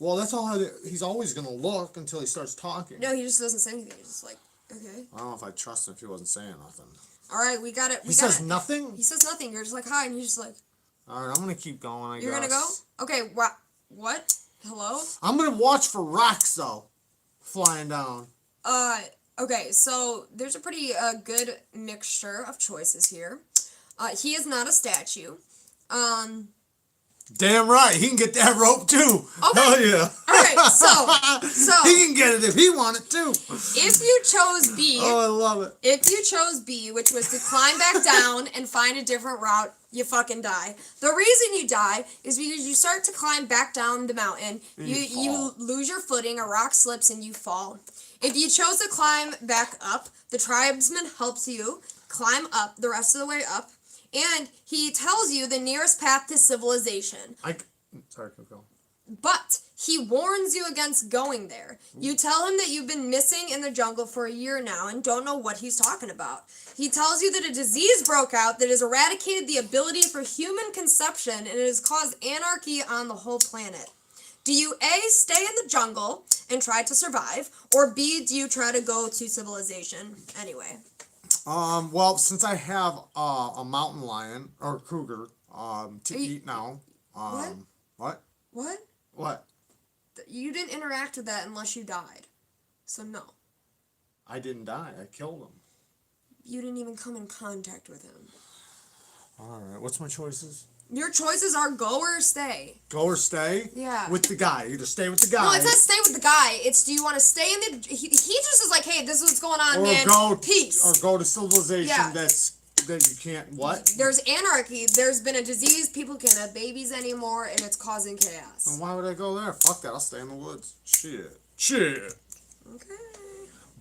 Well, that's all. He's always going to look until he starts talking. No, he just doesn't say anything. He's just like, okay. I don't know if I trust him if he wasn't saying nothing. All right, we got it. He says nothing? He says nothing. You're just like, hi, and he's just like... All right, I'm going to keep going, I guess. You're going to go? Okay, what? Hello? I'm going to watch for rocks, though, flying down. Okay, so there's a pretty good mixture of choices here. He is not a statue. Damn right, he can get that rope too. Okay. Hell yeah. Alright, so he can get it if he wanted to. If you chose B, oh, I love it. If you chose B, which was to climb back down and find a different route, you fucking die. The reason you die is because you start to climb back down the mountain, you lose your footing, a rock slips, and you fall. If you chose to climb back up, the tribesman helps you climb up the rest of the way up. And he tells you the nearest path to civilization. Sorry, go. But he warns you against going there. You tell him that you've been missing in the jungle for a year now and don't know what he's talking about. He tells you that a disease broke out that has eradicated the ability for human conception and it has caused anarchy on the whole planet. Do you A, stay in the jungle and try to survive, or B, do you try to go to civilization anyway? Well, since I have a mountain lion or cougar to eat now. What? What? What? You didn't interact with that unless you died. So no. I didn't die. I killed him. You didn't even come in contact with him. All right. What's my choices? Your choices are go or stay. Go or stay? Yeah. With the guy. Either stay with the guy. No, it says stay with the guy. It's do you want to stay in the... He just is like, hey, this is what's going on, man. Peace. Or go to civilization Yeah. that you can't... What? There's anarchy. There's been a disease. People can't have babies anymore, and it's causing chaos. And why would I go there? Fuck that. I'll stay in the woods. Shit. Okay.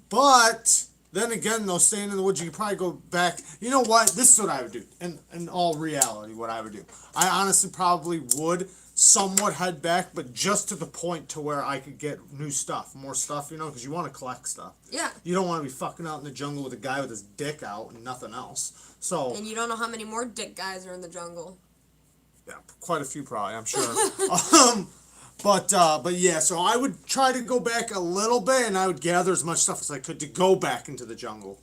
But... Then again, though, staying in the woods, you could probably go back. You know what? This is what I would do. In all reality, what I would do. I honestly probably would somewhat head back, but just to the point to where I could get new stuff. More stuff, you know, because you want to collect stuff. Yeah. You don't want to be fucking out in the jungle with a guy with his dick out and nothing else. So. And you don't know how many more dick guys are in the jungle. Yeah, quite a few probably, I'm sure. But yeah, so I would try to go back a little bit, and I would gather as much stuff as I could to go back into the jungle.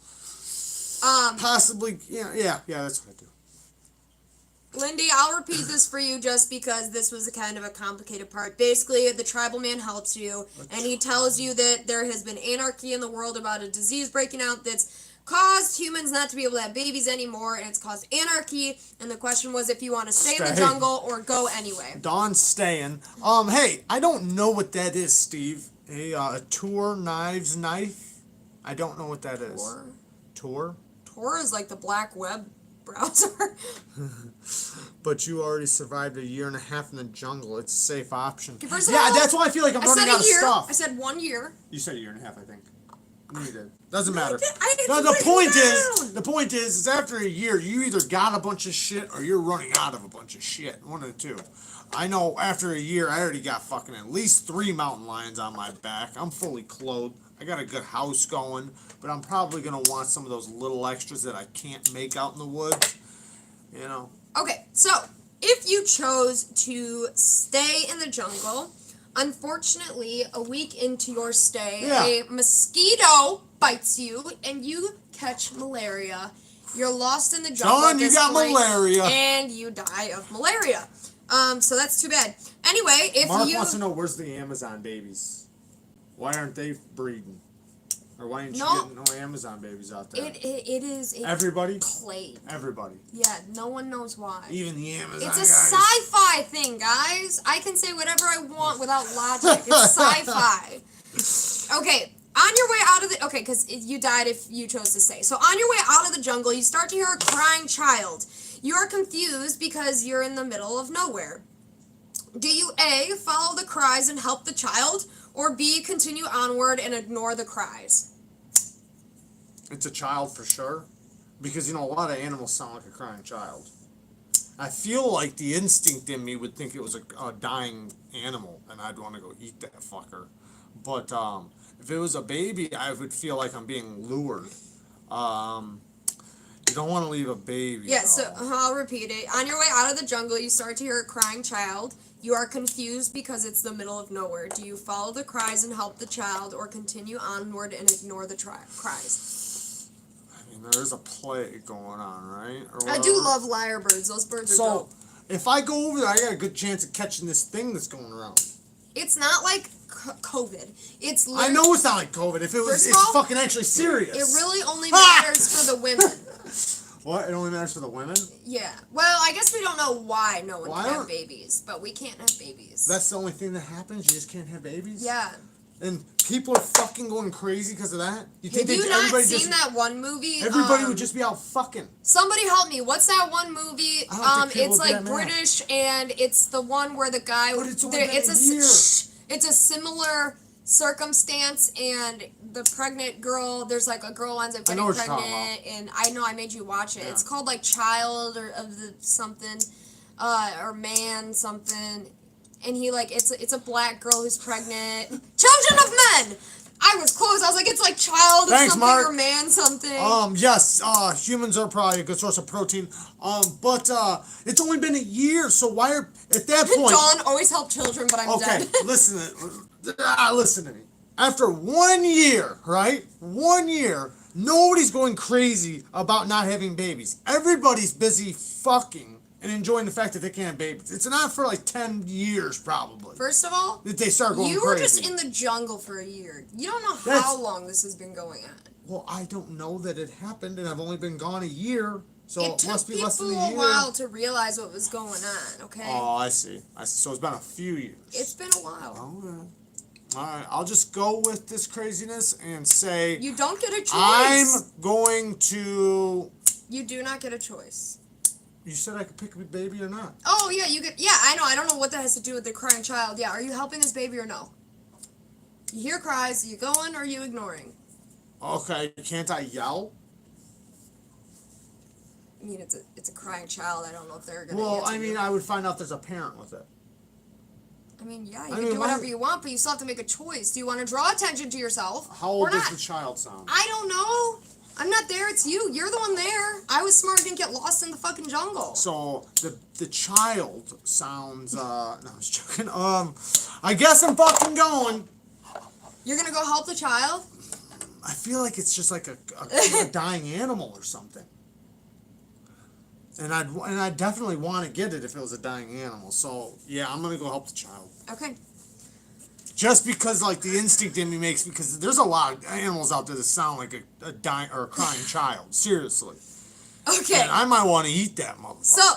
Possibly, yeah, that's what I do. Lindy, I'll repeat this for you just because this was a kind of a complicated part. Basically, the tribal man helps you, and he tells you that there has been anarchy in the world about a disease breaking out that's caused humans not to be able to have babies anymore, and it's caused anarchy, and the question was if you want to stay in the jungle or go anyway. Dawn's staying. Hey, I don't know what that is, Steve. A Tor knives knife? I don't know what that is. Tor? Tor is like the black web browser. But you already survived a year and a half in the jungle. It's a safe option. Okay, first of yeah, all, that's why I feel like I'm running out of stuff. I said 1 year. You said a year and a half, I think. No, you did. Doesn't matter. I didn't No, put it down. the point is after a year, you either got a bunch of shit or you're running out of a bunch of shit. One of the two. I know after a year, I already got fucking at least 3 mountain lions on my back. I'm fully clothed. I got a good house going, but I'm probably going to want some of those little extras that I can't make out in the woods. You know? Okay, so if you chose to stay in the jungle, unfortunately, a week into your stay, a mosquito bites you and you catch malaria. You're lost in the jungle. John, you got malaria. And you die of malaria. So that's too bad. Anyway, if Mark wants to know, where's the Amazon babies? Why aren't they breeding? Or why ain't you getting no Amazon babies out there? It is a everybody? plague. Everybody. Yeah, no one knows why. Even the Amazon It's a guys. sci-fi thing, guys. I can say whatever I want without logic. It's sci-fi. Okay, on your way out of the... Okay, because you died if you chose to stay. So on your way out of the jungle, you start to hear a crying child. You are confused because you're in the middle of nowhere. Do you A, follow the cries and help the child, or B, continue onward and ignore the cries? It's a child for sure. Because, you know, a lot of animals sound like a crying child. I feel like the instinct in me would think it was a dying animal, and I'd want to go eat that fucker. But if it was a baby, I would feel like I'm being lured. You don't want to leave a baby. Yeah, so I'll repeat it. On your way out of the jungle, you start to hear a crying child. You are confused because it's the middle of nowhere. Do you follow the cries and help the child, or continue onward and ignore the cries? I mean, there is a plague going on, right? Or I do love lyrebirds. Those birds are dope. So, if I go over there, I got a good chance of catching this thing that's going around. It's not like COVID. It's I know it's not like COVID. If it was, it's fucking actually serious. It really only matters for the women. What? It only matters for the women? Yeah. Well, I guess we don't know why no one can have babies, but we can't have babies. That's the only thing that happens? You just can't have babies? Yeah. And people are fucking going crazy because of that? You think Have you not seen that one movie? Everybody would just be out fucking. Somebody help me. What's that one movie? It's like British, and it's the one where the guy... But it's only been a year. It's a similar circumstance, and the pregnant girl, there's like a girl ends up getting pregnant, and I know I made you watch it. Yeah. It's called like Child or of the something, or Man something, and he like it's a black girl who's pregnant. Children of Men. I was close. I was like, it's like child of Thanks, something Mark. or man something. Yes, humans are probably a good source of protein. But it's only been a year, so why are at that point? Dawn always help children, but I'm dead. listen to me. After 1 year, right? 1 year, nobody's going crazy about not having babies. Everybody's busy fucking and enjoying the fact that they can't have babies. It's not for like 10 years, probably. First of all, That they start going you were crazy. just in the jungle for a year. You don't know That's- how long this has been going on. Well, I don't know that it happened, and I've only been gone a year, so It it took must be people less than a a year. while to realize what was going on, okay? Oh, I see. So it's been a few years. It's been a while. Okay. All right, I'll just go with this craziness and say You don't get a choice. I'm going to. You do not get a choice. You said I could pick a baby or not? Oh, yeah, you get... Yeah, I know. I don't know what that has to do with the crying child. Yeah, are you helping this baby or no? You hear cries. Are you going or are you ignoring? Okay, can't I yell? I mean, it's a crying child. I don't know if they're going to Well, answer I mean, you. I would find out there's a parent with it. I mean, yeah, you I can mean, do whatever you want, but you still have to make a choice. Do you want to draw attention to yourself How or old does not? the child sound? I don't know. I'm not there. It's you. You're the one there. I was smart. I didn't get lost in the fucking jungle. So the child sounds. No, I was joking. I guess I'm fucking going. You're going to go help the child? I feel like it's just like a dying animal or something. And I'd definitely want to get it if it was a dying animal. So yeah, I'm gonna go help the child. Okay. Just because like the instinct in me makes, because there's a lot of animals out there that sound like a dying or a crying child. Seriously. Okay. And I might want to eat that motherfucker. So,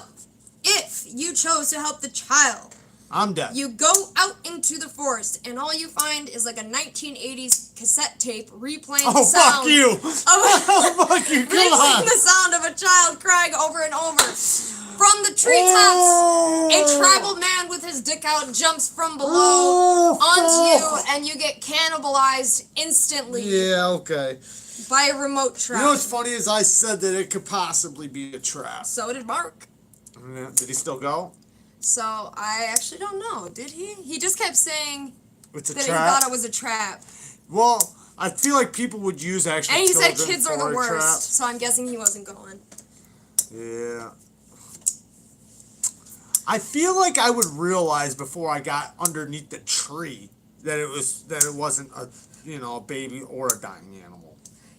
if you chose to help the child, I'm dead. you go out into the forest, and all you find is like a 1980s cassette tape replaying the sound. Fuck you! Oh, fuck you! Come Replaying on! the sound of a child crying over and over. From the treetops, a tribal man with his dick out jumps from below onto you, and you get cannibalized instantly Yeah, okay. by a remote trap. You know what's funny is I said that it could possibly be a trap. So did Mark. Did he still go? So I actually don't know. Did he? He just kept saying It's a that trap. he thought it was a trap. Well, I feel like people would use actual And he said children kids are for the a worst. trap. So I'm guessing he wasn't going. Yeah. I feel like I would realize before I got underneath the tree that it wasn't a baby or a dying animal.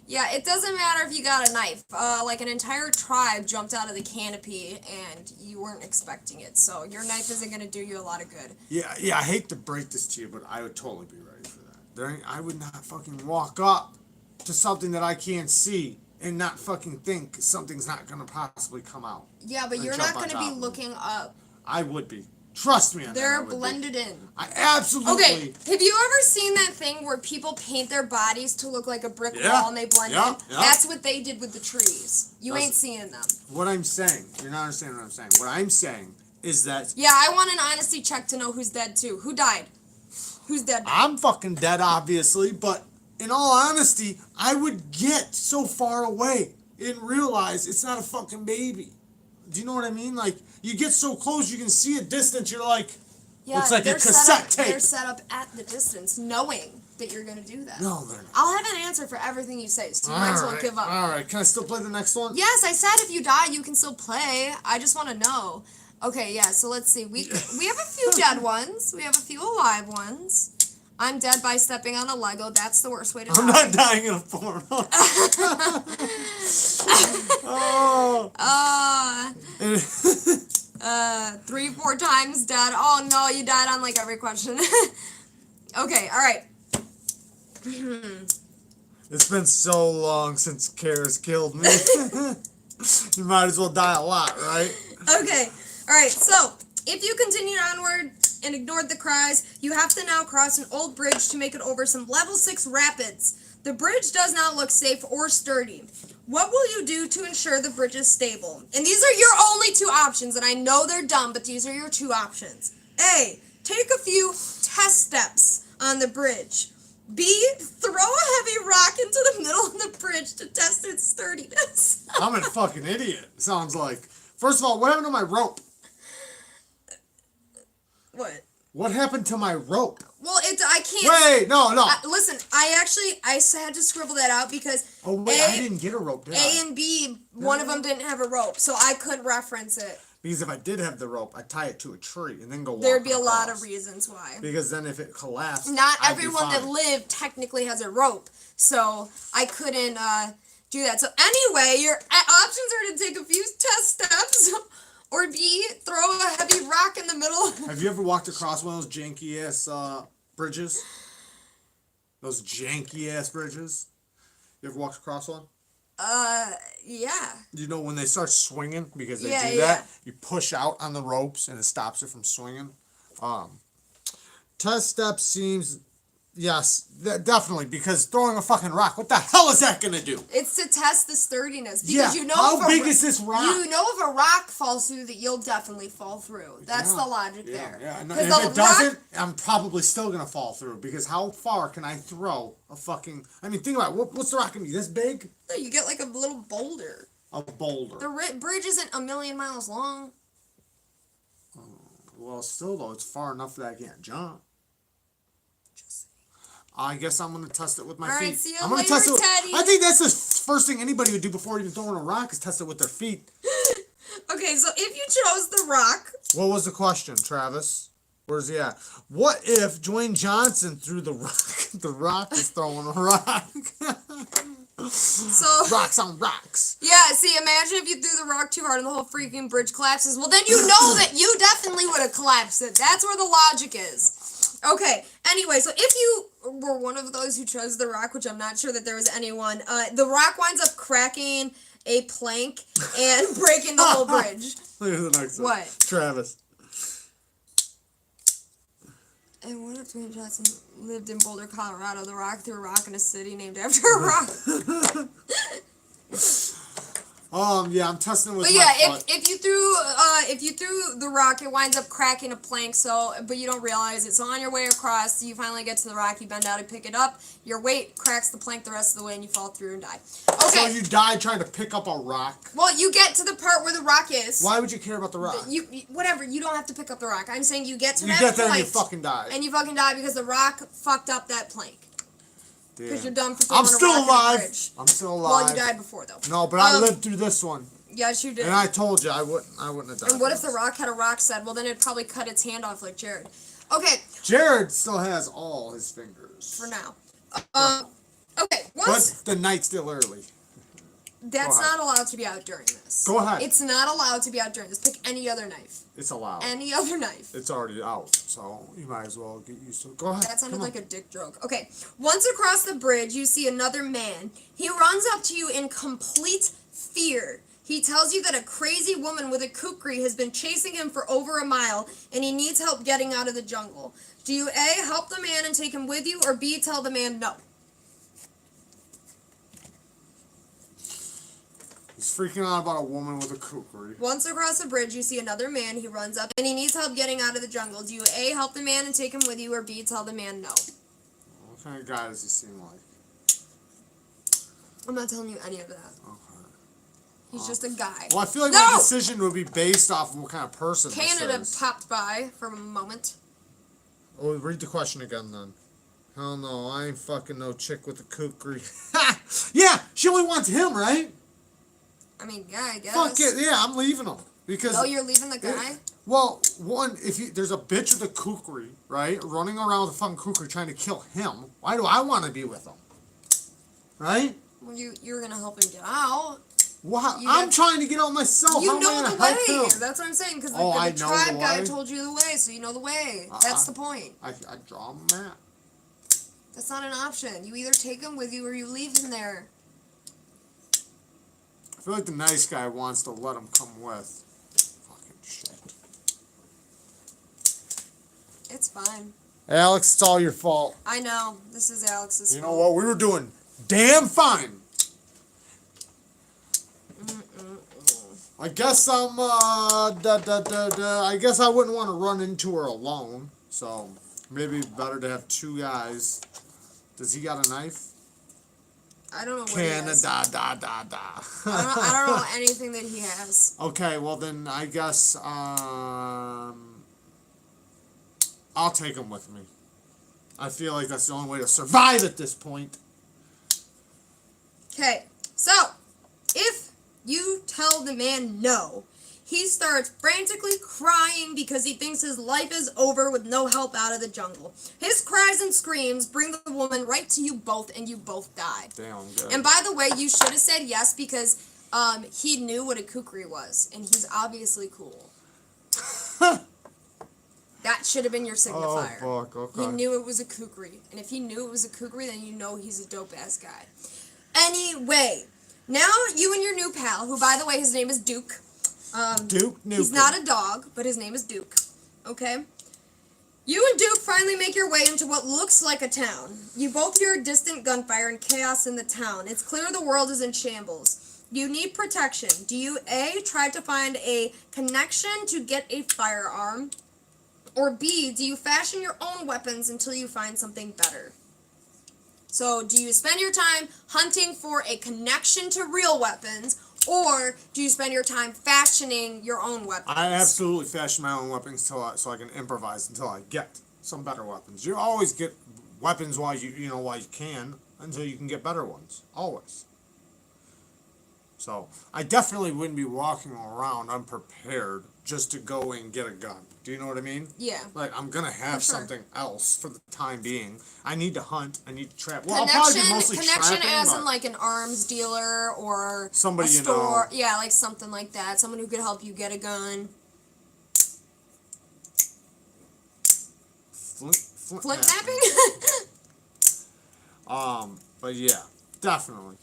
Yeah, it doesn't matter if you got a knife. Like an entire tribe jumped out of the canopy and you weren't expecting it. So your knife isn't going to do you a lot of good. Yeah, I hate to break this to you, but I would totally be ready for that. I would not fucking walk up to something that I can't see and not fucking think something's not going to possibly come out. Yeah, but And you're jump not on going to top be of them. looking up. I would be. Trust me on that. I They're would be. blended in. I absolutely. Okay, have you ever seen that thing where people paint their bodies to look like a brick Yeah, wall and they blend yeah, in? yeah. That's what they did with the trees. You That's- ain't seeing them. What I'm saying, you're not understanding what I'm saying. What I'm saying is that Yeah, I want an honesty check to know who's dead too. Who died? Who's dead now? I'm fucking dead, obviously, but in all honesty, I would get so far away and realize it's not a fucking baby. Do you know what I mean? Like, you get so close, you can see a distance, you're like, looks like a they're cassette tape. They're set up at the distance, knowing that you're going to do that. No, they're not. I'll have an answer for everything you say, so you might as well give up. Alright, can I still play the next one? Yes, I said if you die, you can still play. I just want to know. Okay, yeah, so let's see. We have a few dead ones. We have a few alive ones. I'm dead by stepping on a Lego. That's the worst way to die. I'm not dying in a form. Oh. 3-4 times dead. Oh no, you died on like every question. Okay, alright. It's been so long since Kara's killed me. You might as well die a lot, right? Okay, alright, so if you continued onward and ignored the cries, you have to now cross an old bridge to make it over some level 6 rapids. The bridge does not look safe or sturdy. What will you do to ensure the bridge is stable? And these are your only two options, and I know they're dumb, but these are your two options. A, take a few test steps on the bridge. B, throw a heavy rock into the middle of the bridge to test its sturdiness. I'm a fucking idiot, sounds like. First of all, what happened to my rope? What? What happened to my rope? Well, I can't. Wait, no. Listen, I had to scribble that out because Oh, wait, I didn't get a rope, did I? A and B, one of them didn't have a rope, so I couldn't reference it. Because if I did have the rope, I'd tie it to a tree and then go walk There'd be a across. lot of reasons why. Because then if it collapsed, Not I'd everyone be that fine. lived technically has a rope, so I couldn't do that. So anyway, your options are to take a few test steps, or B, throw a heavy rock in the middle. Have you ever walked across one of those janky ass bridges? Those janky ass bridges? You ever walked across one? Yeah. You know when they start swinging because they Yeah, do yeah. that, you push out on the ropes and it stops it from swinging. Test step seems yes, definitely because throwing a fucking rock. What the hell is that gonna do? It's to test the sturdiness because Yeah, you know how if big is this rock? You know if a rock falls through that you'll definitely fall through. That's Yeah, the logic there. Yeah, and 'Cause if the it doesn't, I'm probably still gonna fall through because how far can I throw a fucking? I mean, think about it. What's the rock gonna be? This big? You get like a little boulder. A boulder. The bridge isn't a million miles long. Well, still though, it's far enough that I can't jump. Just I guess I'm gonna test it with my All feet. right, see you I'm gonna later, test it. Teddy. I think that's the first thing anybody would do before even throwing a rock is test it with their feet. Okay, so if you chose the rock, What was the question, Travis? Where's he at? What if Dwayne Johnson threw the rock? The Rock is throwing a rock. so Rocks on rocks. yeah, see, imagine if you threw the rock too hard and the whole freaking bridge collapses. Well, then you know that you definitely would have collapsed it. That's where the logic is. Okay, anyway, so if you were one of those who chose the rock, which I'm not sure that there was anyone, the rock winds up cracking a plank and breaking the whole bridge. Look at the next one. What? Travis. And what if Dwayne Johnson lived in Boulder, Colorado? The Rock threw a rock in a city named after a rock. Yeah, I'm testing it with But my yeah, foot. if you threw the rock, it winds up cracking a plank. So, but you don't realize it. So on your way across, you finally get to the rock. You bend out and pick it up. Your weight cracks the plank the rest of the way, and you fall through and die. So Okay. you died trying to pick up a rock. Well, you get to the part where the rock is. Why would you care about the rock? Whatever. You don't have to pick up the rock. I'm saying you get to You that get there point, and you fucking die. and you fucking die because the rock fucked up that plank. Because you're done for I'm throwing still a rock in the alive. bridge. I'm still alive. Well, you died before though. No, but I lived through this one. Yes, you did. And I told you I wouldn't have died. And what if the rock had a Rockstead? Well, then it'd probably cut its hand off like Jared. Okay, Jared still has all his fingers. for now. Okay, But once the night's still early. that's Go ahead. not allowed to be out during this. Go ahead. It's not allowed to be out during this. Pick any other knife. It's allowed. Any other knife. It's already out, so you might as well get used to it. Go ahead. That sounded Come on. like a dick joke. Okay, once across the bridge, you see another man. He runs up to you in complete fear. He tells you that a crazy woman with a kukri has been chasing him for over a mile, and he needs help getting out of the jungle. Do you A, help the man and take him with you, or B, tell the man no? He's freaking out about a woman with a kukri. Once across the bridge, you see another man. He runs up, and he needs help getting out of the jungle. Do you A, help the man and take him with you, or B, tell the man no? What kind of guy does he seem like? I'm not telling you any of that. Okay. He's just a guy. Well, I feel like No! my decision would be based off of what kind of person Canada this is. popped by for a moment. Oh, read the question again then. Hell no, I ain't fucking no chick with a kukri. Yeah, she only wants him, right? I mean, yeah, I guess. Fuck it, yeah, I'm leaving him. Because, Oh, you're leaving the guy? well, one, there's a bitch with a kukri, right, running around with a fucking kukri trying to kill him, why do I want to be with him? Right? Well, you're gonna help him get out. Wow, You I'm got- trying to get out myself. You How am I know gonna the way. help him? That's what I'm saying. Because Oh, I the know tribe the guy way. told you the way, so you know the way. That's the point. I draw him a map. That's not an option. You either take him with you or you leave him there. I feel like the nice guy wants to let him come with. Fucking shit. It's fine. Alex, it's all your fault. I know. This is Alex's You know fault. what? We were doing damn fine. I guess I guess I wouldn't want to run into her alone. So maybe better to have two guys. Does he got a knife? I don't know what he has. Canada, da. I don't know anything that he has. Okay, well then I guess I'll take them with me. I feel like that's the only way to survive at this point. Okay, so if you tell the man no, he starts frantically crying because he thinks his life is over with no help out of the jungle. His cries and screams bring the woman right to you both, and you both died. Damn, good. And by the way, you should have said yes because he knew what a kukri was, and he's obviously cool. That should have been your signifier. Oh, fuck, okay. He knew it was a kukri, and if he knew it was a kukri, then you know he's a dope-ass guy. Anyway, now you and your new pal, who, by the way, his name is Duke. Duke Nukem. He's not a dog, but his name is Duke. Okay? You and Duke finally make your way into what looks like a town. You both hear distant gunfire and chaos in the town. It's clear the world is in shambles. You need protection. Do you A, try to find a connection to get a firearm? Or B, do you fashion your own weapons until you find something better? So, do you spend your time hunting for a connection to real weapons, or do you spend your time fashioning your own weapons? I absolutely fashion my own weapons so I can improvise until I get some better weapons. You always get weapons while you can until you can get better ones. Always. So I definitely wouldn't be walking around unprepared just to go and get a gun. Do you know what I mean? Yeah. Like, I'm gonna have For sure. something else for the time being. I need to hunt. I need to trap. Well, I'll probably be mostly connection trapping, as but in like an arms dealer or somebody a you store. know. Yeah, like something like that. Someone who could help you get a gun. Flint Mapping? But yeah, definitely.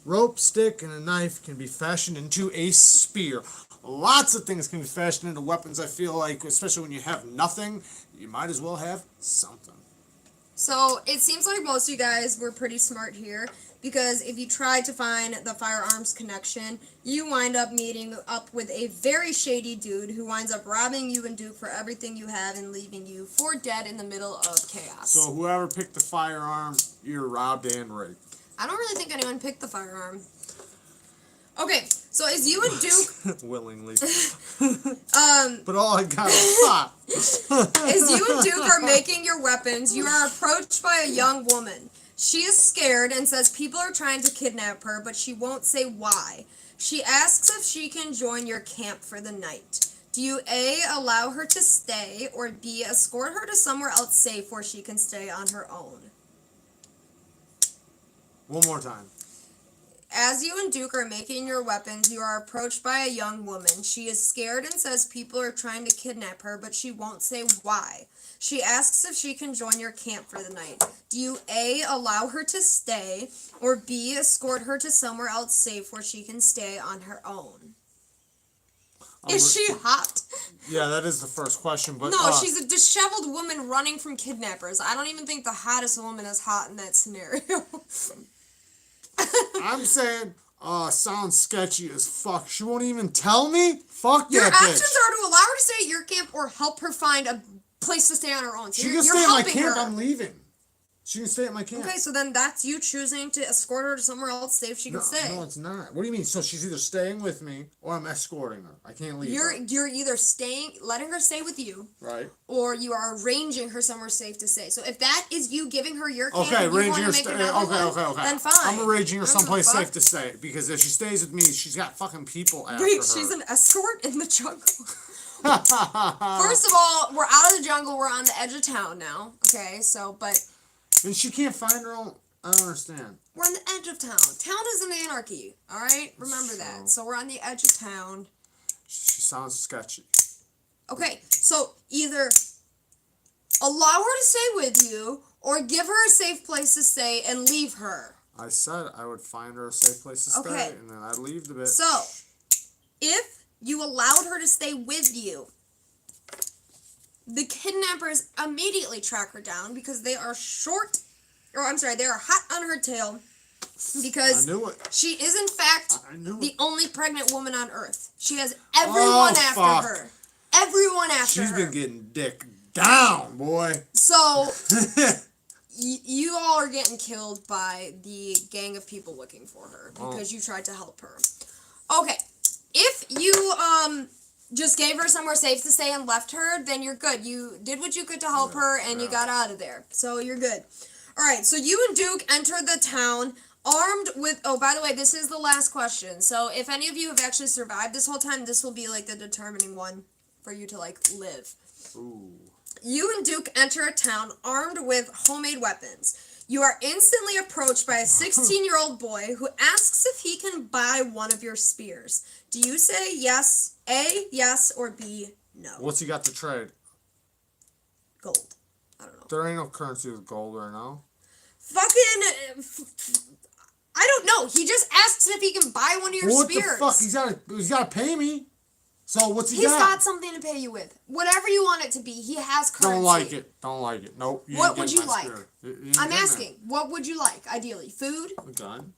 Rope, stick, and a knife can be fashioned into a spear. Lots of things can be fashioned into weapons, I feel like, especially when you have nothing, you might as well have something. So, it seems like most of you guys were pretty smart here, because if you try to find the firearms connection, you wind up meeting up with a very shady dude who winds up robbing you and Duke for everything you have and leaving you for dead in the middle of chaos. So whoever picked the firearm, you're robbed and raped. I don't really think anyone picked the firearm. Okay, so as you and Duke... Willingly. But all I got was pot. As you and Duke are making your weapons, you are approached by a young woman. She is scared and says people are trying to kidnap her, but she won't say why. She asks if she can join your camp for the night. Do you A, allow her to stay, or B, escort her to somewhere else safe where she can stay on her own? One more time. As you and Duke are making your weapons, you are approached by a young woman. She is scared and says people are trying to kidnap her, but she won't say why. She asks if she can join your camp for the night. Do you A, allow her to stay, or B, escort her to somewhere else safe where she can stay on her own? Is she hot? Yeah, that is the first question, but... No, she's a disheveled woman running from kidnappers. I don't even think the hottest woman is hot in that scenario. I'm saying, sounds sketchy as fuck. She won't even tell me? Fuck Your that bitch. actions are to allow her to stay at your camp or help her find a place to stay on her own. So She you're can stay at my helping camp, her. I'm leaving. She can stay at my camp. Okay, so then that's you choosing to escort her to somewhere else safe she can stay. No, it's not. What do you mean? So she's either staying with me or I'm escorting her. I can't leave her. You're either letting her stay with you, Right. or you are arranging her somewhere safe to stay. So if that is you giving her your camp, Okay, and you arranging want her to make stay. another Okay. one, then fine. I'm arranging her I don't give a someplace fuck. safe to stay because if she stays with me, she's got fucking people after Wait, her. she's an escort in the jungle. First of all, we're out of the jungle. We're on the edge of town now. Okay, so but. And she can't find her own. I don't understand. We're on the edge of town. Town is an anarchy. All right, remember that. So we're on the edge of town. She sounds sketchy. Okay, so either allow her to stay with you, or give her a safe place to stay and leave her. I said I would find her a safe place to stay, Okay. and then I'd leave the bitch. So, if you allowed her to stay with you, the kidnappers immediately track her down because they are they are hot on her tail because I knew it. she is in fact I knew the it. only pregnant woman on Earth. She has everyone after fuck. her. Everyone after She's her. been getting dick down, boy. So, you all are getting killed by the gang of people looking for her because you tried to help her. Okay, if you just gave her somewhere safe to stay and left her, then you're good. You did what you could to help her, and you got out of there. So you're good. All right, so you and Duke entered the town armed with... Oh, by the way, this is the last question. So if any of you have actually survived this whole time, this will be, like, the determining one for you to, like, live. Ooh. You and Duke enter a town armed with homemade weapons. You are instantly approached by a 16-year-old boy who asks if he can buy one of your spears. Do you say yes, A, yes, or B, no? What's he got to trade? Gold. I don't know. There ain't no currency with gold right now. Fucking... I don't know. He just asks if he can buy one of your spears. What the fuck? He's got to pay me. So what's he got? He's got something to pay you with. Whatever you want it to be. He has currency. Don't like it. Nope. What would you like? I'm asking. What would you like, ideally? Food? A gun?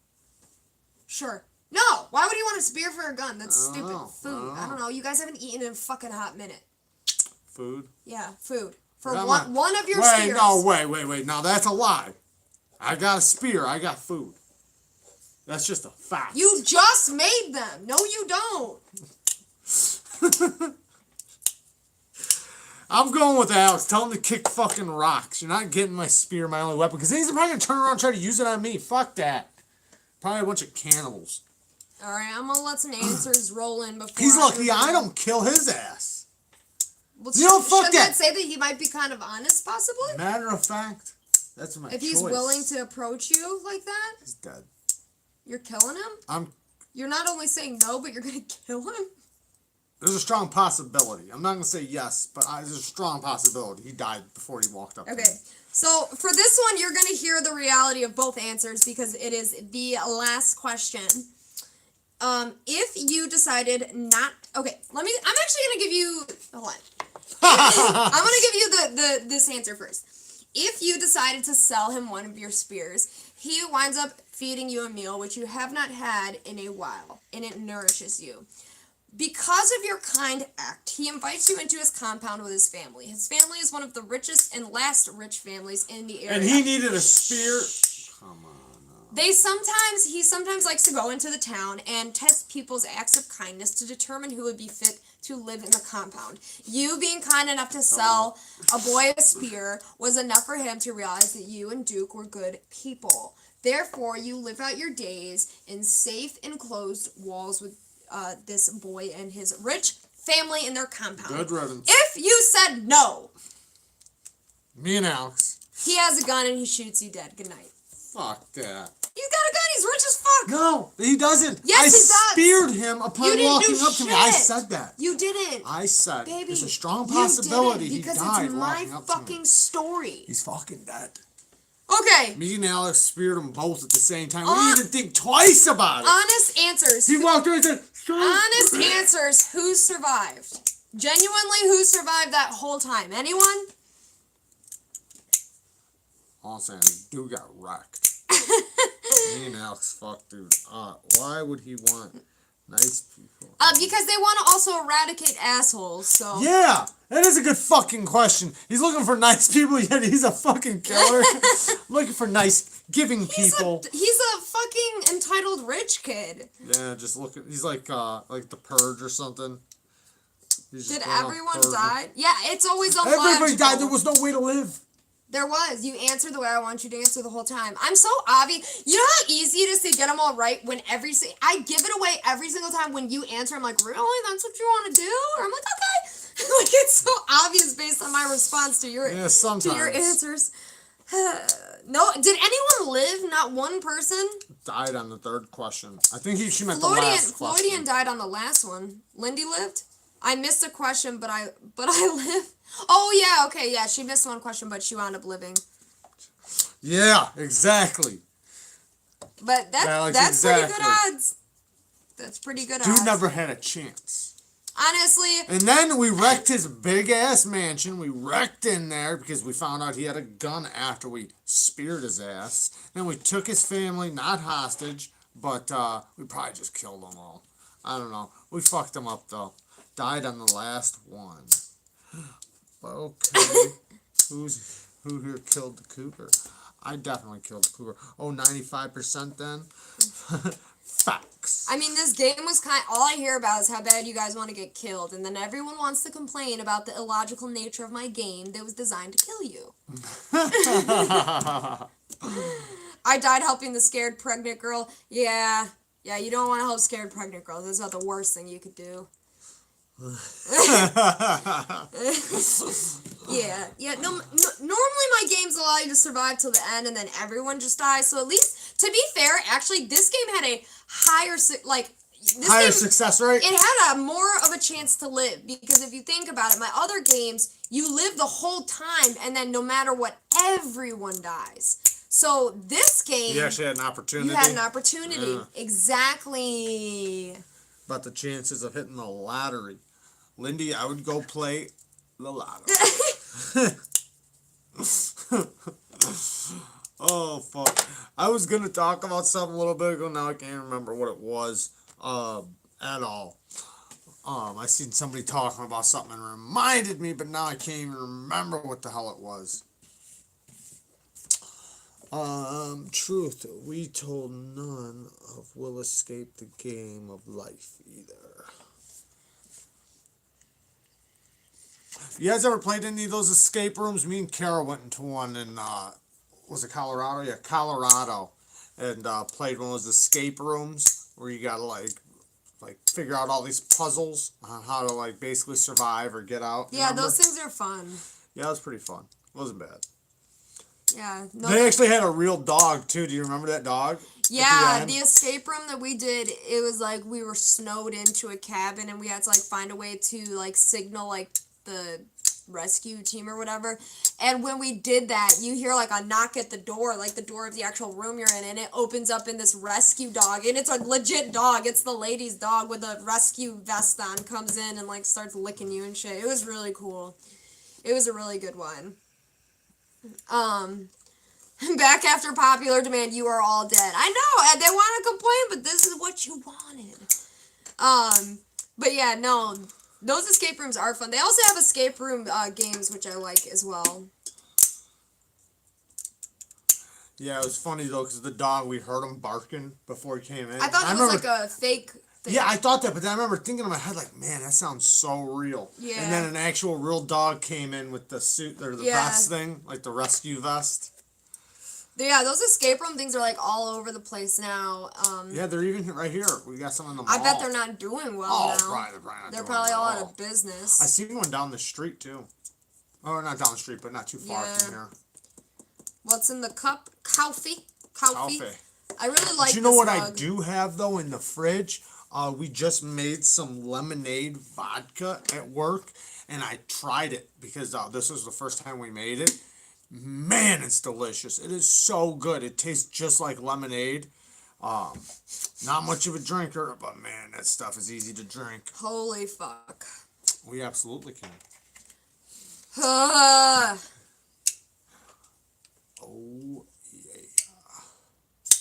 Sure. No. Why would you want a spear for a gun? That's stupid. Food. I don't know. You guys haven't eaten in a fucking hot minute. Food? Yeah, food. For one of your spears. Wait. Now that's a lie. I got a spear. I got food. That's just a fact. You just made them. No, you don't. I'm going with Alex. Tell him to kick fucking rocks. You're not getting my spear, my only weapon. Because he's probably going to turn around and try to use it on me. Fuck that. Probably a bunch of cannibals. Alright, I'm going to let some answers roll in before... He's lucky I don't kill his ass. Well, you don't fuck shouldn't that. that say that he might be kind of honest, possibly? Matter of fact, that's my choice. If he's willing to approach you like that? He's dead. You're killing him? You're not only saying no, but you're going to kill him? There's a strong possibility. I'm not going to say yes, but there's a strong possibility. He died before he walked up to me. Okay, so for this one, you're going to hear the reality of both answers because it is the last question. If you decided not... Okay, I'm actually going to give you... Hold on. I'm going to give you this answer first. If you decided to sell him one of your spears, he winds up feeding you a meal which you have not had in a while, and it nourishes you. Because of your kind act, he invites you into his compound with his family. His family is one of the richest and last rich families in the area. And he needed a spear. Come on. He sometimes likes to go into the town and test people's acts of kindness to determine who would be fit to live in the compound. You being kind enough to sell a boy a spear was enough for him to realize that you and Duke were good people. Therefore, you live out your days in safe, enclosed walls with this boy and his rich family in their compound. Good riddance. If you said no, me and Alex, he has a gun and he shoots you dead. Good night. Fuck that. He's got a gun. He's rich as fuck. No, he doesn't. Yes, he does. I speared him upon You didn't walking do up to me. I shit. said that. You didn't. I said Baby, there's a strong possibility he because died it's my walking up to me. fucking story. He's fucking dead. Okay. Me and Alex speared them both at the same time. We didn't even think twice about it. Honest answers. He walked away and said, Honest answers. Who survived? Genuinely, who survived that whole time? Anyone? All I'm saying is, dude got wrecked. Me and Alex, fuck, dude. Why would he want nice people? Because they want to also eradicate assholes, so... Yeah! That is a good fucking question. He's looking for nice people, yet he's a fucking killer. Looking for nice, giving people. He's a fucking entitled rich kid. Yeah, just looking. He's like the Purge or something. Did everyone die? Yeah, it's always illogical. Everybody died. There was no way to live. There was. You answered the way I want you to answer the whole time. I'm so obvious. You know how easy it is to get them all right when I give it away every single time when you answer. I'm like, really? That's what you want to do? Or I'm like, okay. Like, it's so obvious based on my response to your answers. No, did anyone live? Not one person? Died on the third question. I think she meant the last question. Floydian died on the last one. Lindy lived? I missed a question, but I lived. Oh, yeah, okay, yeah, she missed one question, but she wound up living. Yeah, exactly. But that's pretty good odds. That's pretty good odds. Dude never had a chance. Honestly. And then we wrecked his big-ass mansion. We wrecked in there because we found out he had a gun after we speared his ass. Then we took his family, not hostage, but we probably just killed them all. I don't know. We fucked them up, though. Died on the last one. Okay. Who here killed the cougar? I definitely killed the cougar. Oh, 95% then? Facts. I mean, this game was all I hear about is how bad you guys want to get killed, and then everyone wants to complain about the illogical nature of my game that was designed to kill you. I died helping the scared pregnant girl. Yeah, you don't want to help scared pregnant girls. That's about the worst thing you could do. Yeah. Normally my games allow you to survive till the end, and then everyone just dies. So at least, to be fair, actually, this game had a higher success rate. It had a more of a chance to live, because if you think about it, my other games, you live the whole time, and then no matter what, everyone dies. So this game, You actually had an opportunity. you had an opportunity. Yeah. Exactly. About the chances of hitting the lottery. Lindy, I would go play the lottery. Oh, fuck. I was going to talk about something a little bit ago. Now I can't remember what it was at all. I seen somebody talking about something and it reminded me, but now I can't even remember what the hell it was. Truth, we told none of will escape the game of life either. You guys ever played any of those escape rooms? Me and Kara went into one in, was it Colorado? Yeah, Colorado. And played one of those escape rooms where you gotta like figure out all these puzzles on how to like basically survive or get out. Yeah, Remember? those things are fun. Yeah, it was pretty fun. It wasn't bad. Yeah. No, They actually had a real dog too. Do you remember that dog? yeah, the escape room that we did, it was like we were snowed into a cabin and we had to like find a way to like signal like the rescue team or whatever. And when we did that, you hear like a knock at the door, like the door of the actual room you're in, and it opens up in this rescue dog, and it's a legit dog. It's the lady's dog with a rescue vest on, comes in and like starts licking you and shit. It was really cool. It was a really good one. Back after popular demand, you are all dead. I know, they want to complain, but this is what you wanted. But yeah, no, those escape rooms are fun. They also have escape room games, which I like as well. Yeah, it was funny though, because the dog, we heard him barking before he came in. I thought it was like a fake thing. Yeah, I thought that, but then I remember thinking in my head, like, man, that sounds so real. Yeah. And then an actual real dog came in with the suit, or the vest thing, like the rescue vest. Yeah, those escape room things are like all over the place now. Yeah, they're even right here. We got some in the mall. I bet they're not doing well now. They're probably all out of business. I seen one down the street too. Oh, not down the street, but not too far from here. What's in the cup? Coffee. I really like. Do you know what mug. I do have though in the fridge? We just made some lemonade vodka at work, and I tried it because this was the first time we made it. Man, it's delicious. It is so good. It tastes just like lemonade. Not much of a drinker, but man, that stuff is easy to drink. Holy fuck. We absolutely can. Uh, Oh, yeah.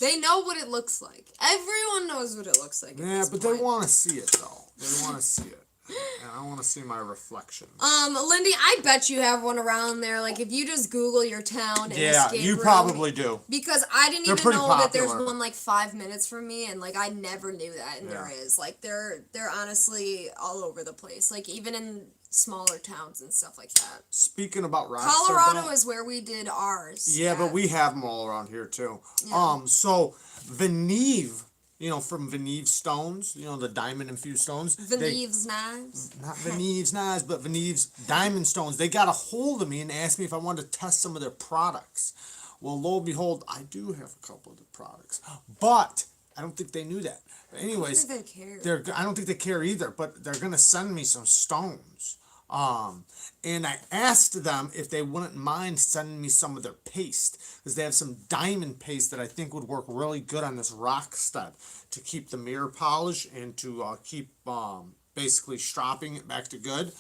They know what it looks like. Everyone knows what it looks like. Yeah, but they want to see it, though. They want to see it. And I want to see my reflection. Lindy, I bet you have one around there. Like, if you just Google your town and Yeah, you probably do. Because I didn't even know that there's one like 5 minutes from me, and like I never knew that, and there is. Like, they're honestly all over the place. Like, even in smaller towns and stuff like that. Speaking about Rockstead, Colorado is where we did ours. Yeah, but we have them all around here too. Yeah. So Veneve, from Veneve stones, the diamond infused stones. Veneve's knives. Not Veneve's knives, but Veneve's diamond stones. They got a hold of me and asked me if I wanted to test some of their products. Well, lo and behold, I do have a couple of the products, but I don't think they knew that. But anyways, I don't think they care. I don't think they care either. But they're gonna send me some stones. And I asked them if they wouldn't mind sending me some of their paste, because they have some diamond paste that I think would work really good on this Rockstead to keep the mirror polish and to keep basically stropping it back to good.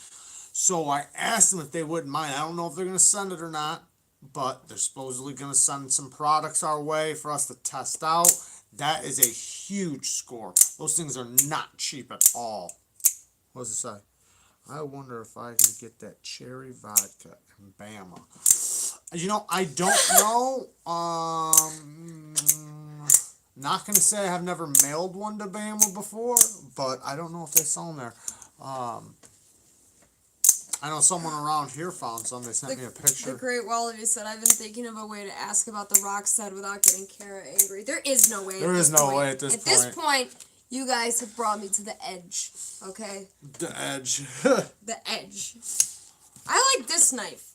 So I asked them if they wouldn't mind. I don't know if they're going to send it or not, but they're supposedly going to send some products our way for us to test out. That is a huge score. Those things are not cheap at all. What does it say? I wonder if I can get that cherry vodka in Bama. I don't know. Not gonna say I have never mailed one to Bama before, but I don't know if they sell them there. I know someone around here found some. They sent me a picture. The Great Wallaby said, I've been thinking of a way to ask about the Rockstead without getting Kara angry. There is no way. There is no way at this point. At this point, you guys have brought me to the edge, okay? The edge. The edge. I like this knife.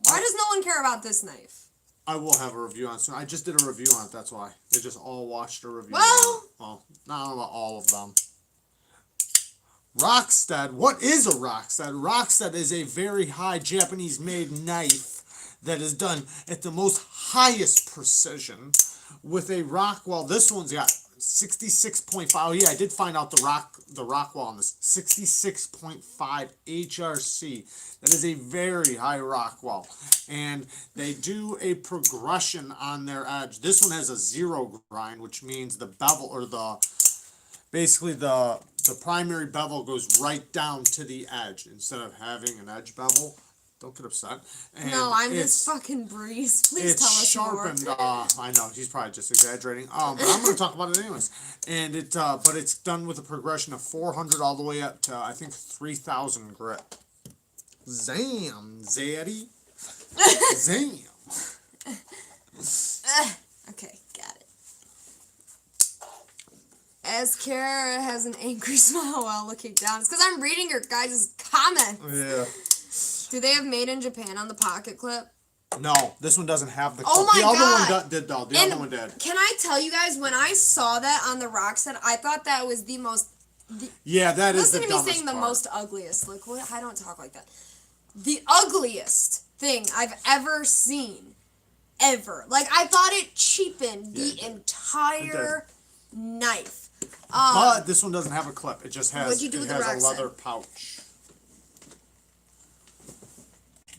Why does no one care about this knife? I will have a review on it soon. I just did a review on it, that's why. They just all watched a review. Well, not about all of them. Rockstead. What is a Rockstead? Rockstead is a very high Japanese-made knife that is done at the most highest precision with a Rockwell. This one's got 66.5. Oh yeah, I did find out the Rockwell on this. 66.5 HRC. That is a very high Rockwell. And they do a progression on their edge. This one has a zero grind, which means the bevel, or basically the primary bevel goes right down to the edge instead of having an edge bevel. Don't get upset. And no, I'm just fucking Breeze. Please tell us sharpened, more. I know, he's probably just exaggerating. But I'm going to talk about it anyways. And but it's done with a progression of 400 all the way up to, I think, 3,000 grit. Zam, Zaddy. Zam. Okay, got it. As Kara has an angry smile while looking down. It's because I'm reading your guys' comments. Yeah. Do they have made in Japan on the pocket clip? No, this one doesn't have the clip. Oh my God. The other one did, though. The other one did. Can I tell you guys, when I saw that on the Rockstead, I thought that was the most... Yeah, that is the dumbest part. Listen to me saying the most ugliest. Like, what? I don't talk like that. The ugliest thing I've ever seen. Ever. Like, I thought it cheapened the entire knife. But this one doesn't have a clip. It just has, What'd you do with the a Rockstead? leather pouch.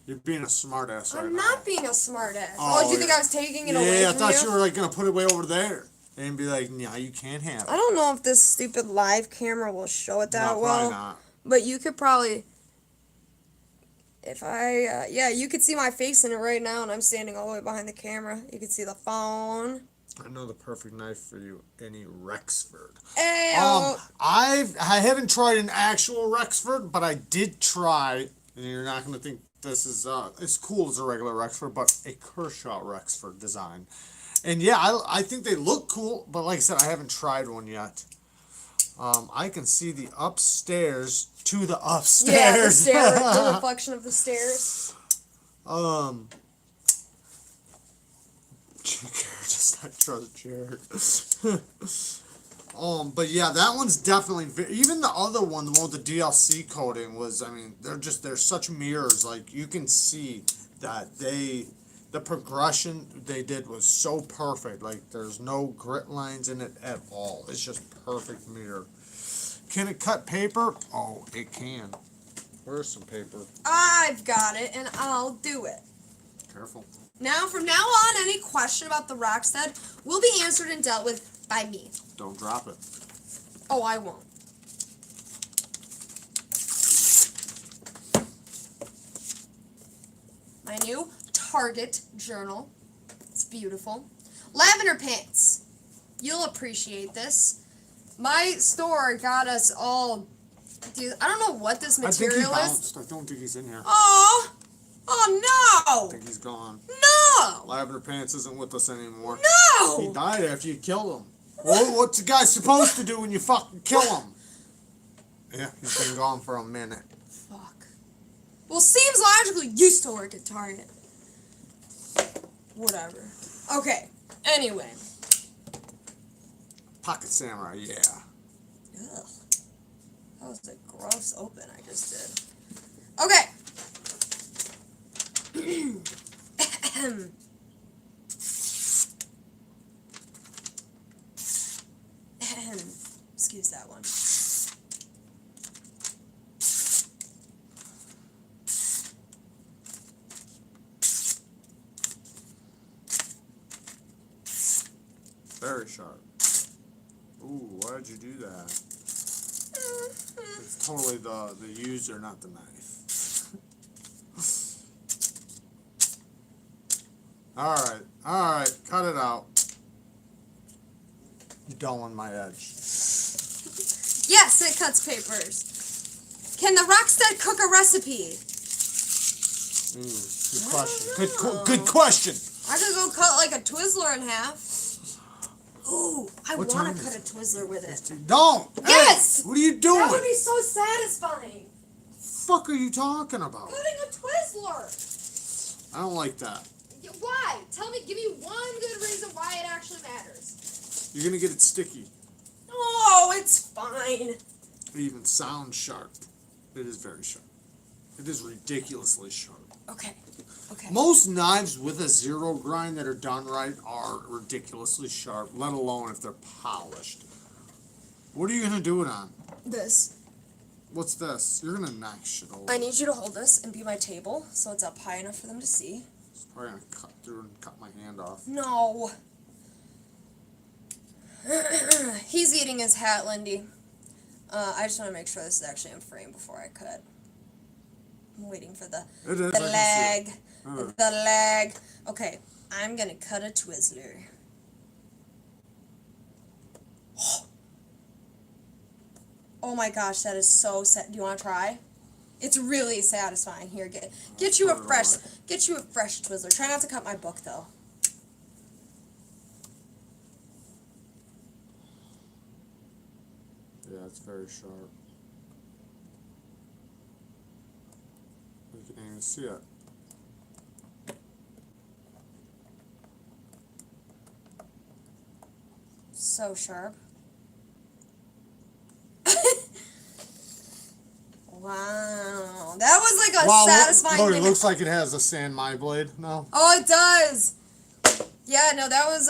You're being a smartass right now. I'm not being a smartass. Oh, did you think I was taking it away from you? Yeah, I thought you were like going to put it way over there. And be like, no, you can't have it. I don't know if this stupid live camera will show it that no, well. Probably not. But you could probably... If I... yeah, you could see my face in it right now, and I'm standing all the way behind the camera. You can see the phone. I know the perfect knife for you. Any Rexford. Ayo. I haven't tried an actual Rexford, but I did try, and you're not going to think this is as cool as a regular Rexford, but a Kershaw Rexford design. And yeah, I think they look cool, but like I said, I haven't tried one yet. I can see the upstairs to the upstairs. Yeah, the reflection of the stairs. Just not trust Jared. But yeah, that one's definitely even the other one, the one with the DLC coating was. I mean, they're such mirrors. Like you can see that the progression they did was so perfect. Like there's no grit lines in it at all. It's just perfect mirror. Can it cut paper? Oh, it can. Where's some paper? I've got it, and I'll do it. Careful. Now, from now on, any question about the Rockstead will be answered and dealt with by me. Don't drop it. Oh, I won't. My new Target journal. It's beautiful. Lavender pants. You'll appreciate this. My store got us all... Dude, I don't know what this material I think he is. bounced. I don't think he's in here. Oh! Oh, no! I think he's gone. No! Lavender Pants isn't with us anymore. No! He died after you killed him. Well, what's a guy supposed to do when you fucking kill him? Yeah, he's been gone for a minute. Fuck. Well, seems logical you still work at Target. Whatever. Okay. Anyway. Pocket Samurai, yeah. Ugh. That was a gross open I just did. Okay. Excuse that one. Very sharp. Ooh, why'd you do that? It's totally the user, not the knife. Alright, cut it out. dulling my edge. Yes, it cuts papers. Can the Rockstead cook a recipe? Good question. know. Good question. I could go cut like a Twizzler in half. Ooh, I What want time to cut is a Twizzler with it. Don't. Yes! Hey, what are you doing? That would be so satisfying. Fuck are you talking about? Cutting a Twizzler. I don't like that. Why? Tell me, give me one good reason why it actually matters. You're gonna get it sticky. Oh, it's fine. It even sounds sharp. It is very sharp. It is ridiculously sharp. Okay. Okay. Most knives with a zero grind that are done right are ridiculously sharp, let alone if they're polished. What are you gonna do it on? This. What's this? You're gonna knock shit over. I need you to hold this and be my table so it's up high enough for them to see. It's probably gonna cut through and cut my hand off. No. He's eating his hat, Lindy. I just want to make sure this is actually in frame before I cut. I'm waiting for the It is. leg. The leg. Okay, I'm gonna cut a Twizzler. Oh my gosh, that is so sad. Do you want to try? It's really satisfying. Here, get you a fresh Twizzler. Try not to cut my book though. Yeah, it's very sharp. You can even see it. So sharp. Wow, that was like a satisfying. Look, it looks like it has a sand my blade now. Oh, it does. Yeah, no, that was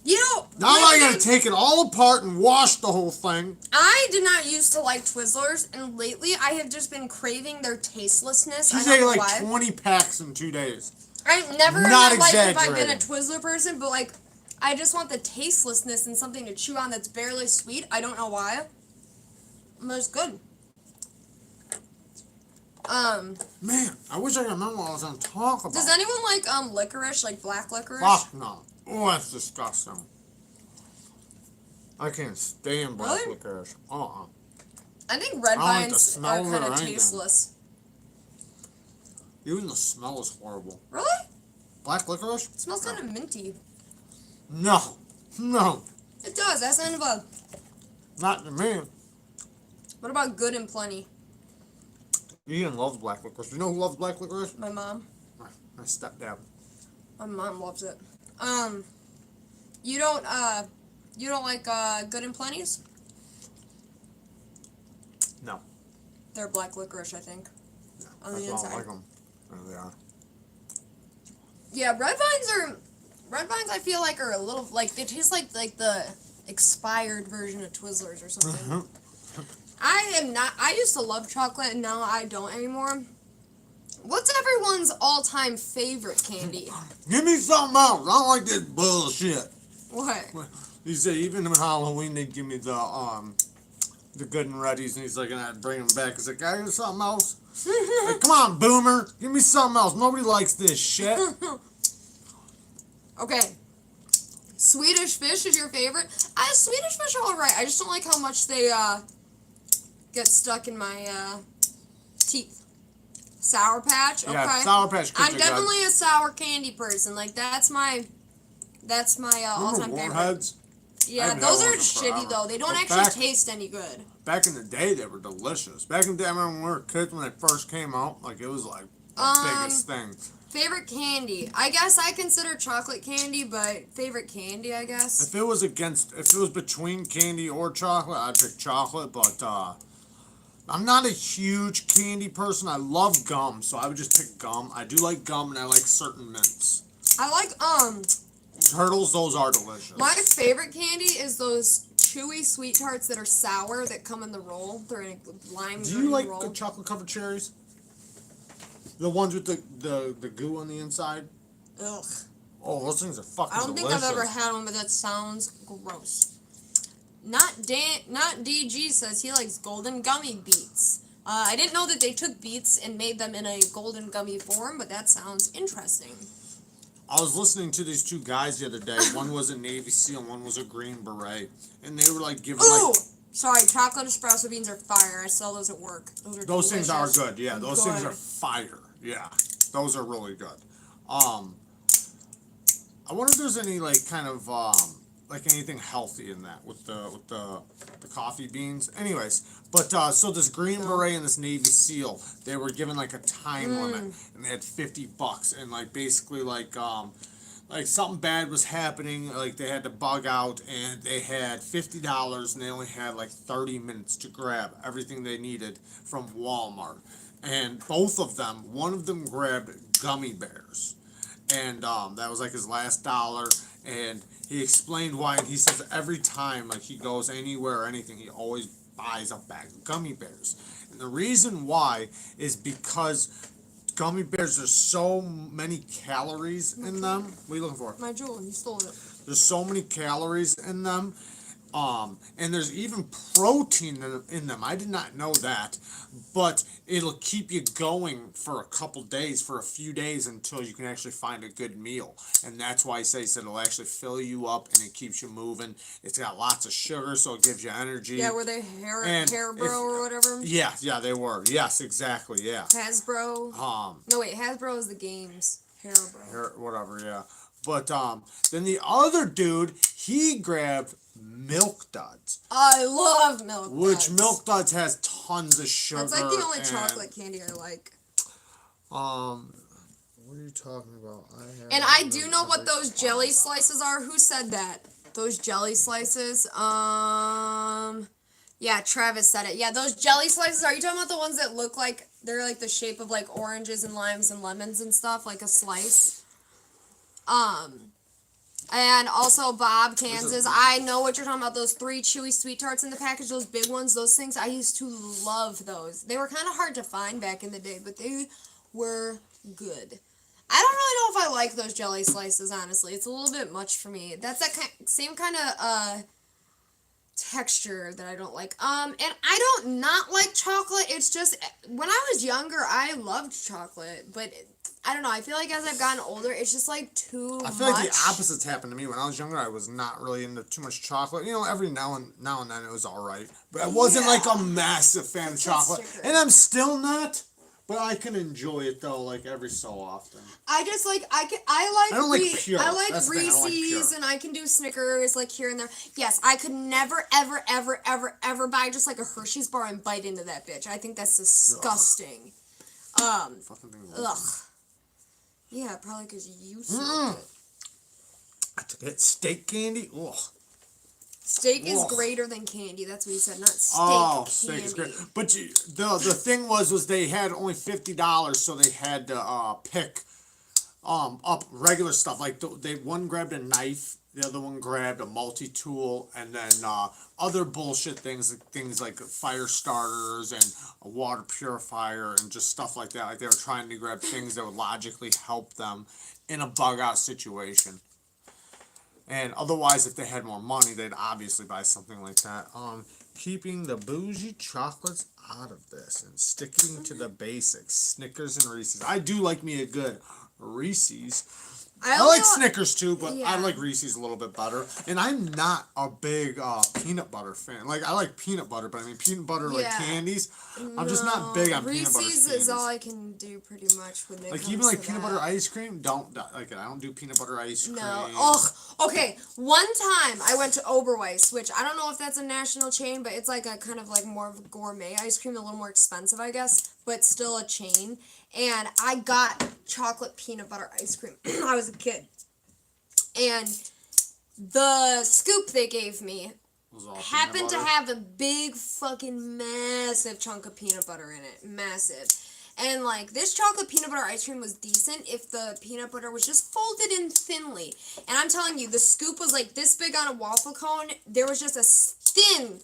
you know. Now I gotta take it all apart and wash the whole thing. I did not used to like Twizzlers, and lately I have just been craving their tastelessness. She's I don't ate know like why. 20 packs in 2 days. I never Not have, like, if I've been a exaggerating. Twizzler person, but like I just want the tastelessness and something to chew on that's barely sweet. I don't know why. But it's good. Man, I wish I could remember what I was gonna talk about. Does anyone like licorice, like black licorice? Fuck no. Oh, that's disgusting. I can't stand black Really? licorice. I think red I don't like the vines smell are of it kind or of anything. tasteless. Even the smell is horrible. Really? Black licorice? It smells kind of minty. No. No. It does. That's kind of a. Not to me. What about good and plenty? Ian loves black licorice. You know who loves black licorice? My mom. My stepdad. My mom loves it. You don't like good and plenties? No. They're black licorice, I think. No. On the I don't inside. like them. There they are. Yeah, red vines I feel like are a little like they taste like the expired version of Twizzlers or something. I used to love chocolate and now I don't anymore. What's everyone's all-time favorite candy? Give me something else. I don't like this bullshit. What? He said even in Halloween they give me the good and readies, and he's like, and I'd bring them back. He's like, I got something else. Like, come on, boomer, give me something else. Nobody likes this shit. Okay. Swedish fish is your favorite? Swedish fish are alright. I just don't like how much they get stuck in my teeth. Sour Patch? Okay. Yeah, Sour Patch Kids I'm are definitely a sour candy person. Like that's my all-time favorite. Warheads? Yeah, haven't those had are one in shitty forever. though. They don't But actually taste any good. Back in the day, they were delicious. Back in the day, I remember when we were kids, when they first came out, like, it was, like, the biggest thing. Favorite candy? I guess I consider chocolate candy, but favorite candy, I guess. If it was between candy or chocolate, I'd pick chocolate, but, I'm not a huge candy person. I love gum, so I would just pick gum. I do like gum, and I like certain mints. I like, Turtles, those are delicious. my favorite candy is those chewy sweet tarts that are sour that come in the roll. They're in a lime Do you like roll. the chocolate-covered cherries? The ones with the goo on the inside? Ugh. Oh, those things are fucking I don't delicious. think I've ever had one, but that sounds gross. Not DG says he likes golden gummy beets. I didn't know that they took beets and made them in a golden gummy form, but that sounds interesting. I was listening to these two guys the other day. One was a Navy SEAL, and one was a Green Beret, and they were like giving Ooh! like Sorry, chocolate espresso beans are fire. I sell those at work. those things are delicious. good. Yeah, those things are fire. Yeah, those are really good. I wonder if there's any like kind of like anything healthy in that with the coffee beans. Anyways, but so this Green Beret and this Navy SEAL, they were given like a time limit, and they had $50, and like basically like something bad was happening, like they had to bug out, and they had $50, and they only had like 30 minutes to grab everything they needed from Walmart, and both of them, one of them grabbed gummy bears. And that was like his last dollar, and he explained why. And he says every time like he goes anywhere or anything, he always buys a bag of gummy bears. And the reason why is because gummy bears, there's so many calories in them. What are you looking for? My jewel, you stole it. There's so many calories in them. And there's even protein in them. I did not know that, but it'll keep you going for a couple days, for a few days, until you can actually find a good meal. And that's why he says it'll actually fill you up and it keeps you moving. It's got lots of sugar, so it gives you energy. Yeah, were they Haribo or whatever? Yeah, they were. Yes, exactly. Yeah. Hasbro. No wait, Hasbro is the games. Haribo. Whatever. Yeah. But then the other dude, he grabbed Milk Duds. I love Milk Duds. Which Milk Duds has tons of sugar. That's like the only chocolate candy I like. What are you talking about? I do know what those jelly slices are. Who said that? Those jelly slices. Yeah, Travis said it. Yeah, those jelly slices. Are you talking about the ones that look like they're like the shape of like oranges and limes and lemons and stuff, like a slice? And also Bob Kansas. I know what you're talking about. Those 3 chewy sweet tarts in the package, those big ones, those things. I used to love those. They were kind of hard to find back in the day, but they were good. I don't really know if I like those jelly slices, honestly. It's a little bit much for me. That's that same kind of texture that I don't like. And I don't not like chocolate. It's just when I was younger, I loved chocolate, but I don't know. I feel like as I've gotten older, it's just like too much. I feel like the opposites happened to me. When I was younger, I was not really into too much chocolate. You know, every now and then it was all right. But I wasn't like a massive fan of chocolate. And I'm still not. But I can enjoy it though, like every so often. I just like I don't like pure. I like That's Reese's and I can do Snickers like here and there. Yes, I could never ever buy just like a Hershey's bar and bite into that bitch. I think that's disgusting. Fucking thing. Ugh. Yeah, probably because you smoked it. I took it. Steak candy. Ugh. Steak is greater than candy. That's what he said, not steak candy. Steak is great. But the thing was they had only $50, so they had to pick up regular stuff. Like one grabbed a knife, the other one grabbed a multi-tool, and then other bullshit things like fire starters and a water purifier and just stuff like that. Like they were trying to grab things that would logically help them in a bug-out situation. And otherwise, if they had more money, they'd obviously buy something like that. Keeping the bougie chocolates out of this and sticking to the basics. Snickers and Reese's. I do like me a good Reese's. I like Snickers too, but I like Reese's a little bit better. And I'm not a big peanut butter fan. Like, I like peanut butter, but I mean peanut butter like candies. I'm just not big on peanut butter candies. Reese's is all I can do pretty much when they like even like peanut butter ice cream. Don't like it. I don't do peanut butter ice cream. No. Ugh. Okay. One time I went to Oberweis, which I don't know if that's a national chain, but it's like a kind of like more of a gourmet ice cream, a little more expensive, I guess, but still a chain. And I got chocolate peanut butter ice cream. I was a kid. And the scoop they gave me happened to have a big fucking massive chunk of peanut butter in it. Massive. And like this chocolate peanut butter ice cream was decent if the peanut butter was just folded in thinly. And I'm telling you, the scoop was like this big on a waffle cone. There was just a thin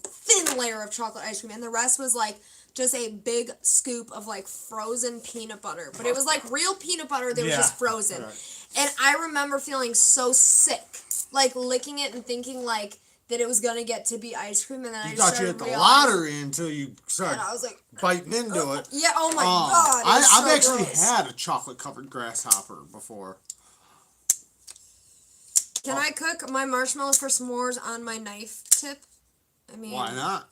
layer of chocolate ice cream. And the rest was like just a big scoop of like frozen peanut butter. But it was like real peanut butter that was just frozen. Right. And I remember feeling so sick. Like licking it and thinking like that it was going to get to be ice cream. And then I just started you thought you hit the lottery until you started I was like, biting into it. Yeah, oh my God. I've actually had a chocolate covered grasshopper before. Can I cook my marshmallows for s'mores on my knife tip? I mean, why not?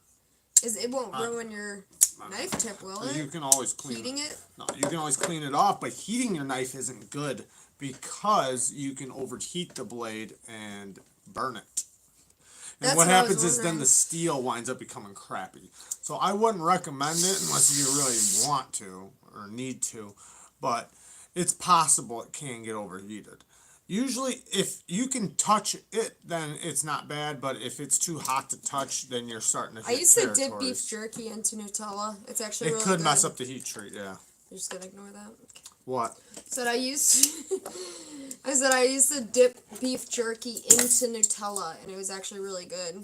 It won't ruin your knife tip, will it? You can always clean Heating it? No, you can always clean it off, but heating your knife isn't good because you can overheat the blade and burn it. And That's what what I was happens is then wondering. the steel winds up becoming crappy. So I wouldn't recommend it unless you really want to or need to, but it's possible it can get overheated. Usually, if you can touch it, then it's not bad. But if it's too hot to touch, then you're starting to I hit used to dip territories. beef jerky into Nutella. It's actually It really could good. mess up the heat treat. Yeah. You're just gonna ignore that. What? Said I used. I said I used to dip beef jerky into Nutella, and it was actually really good.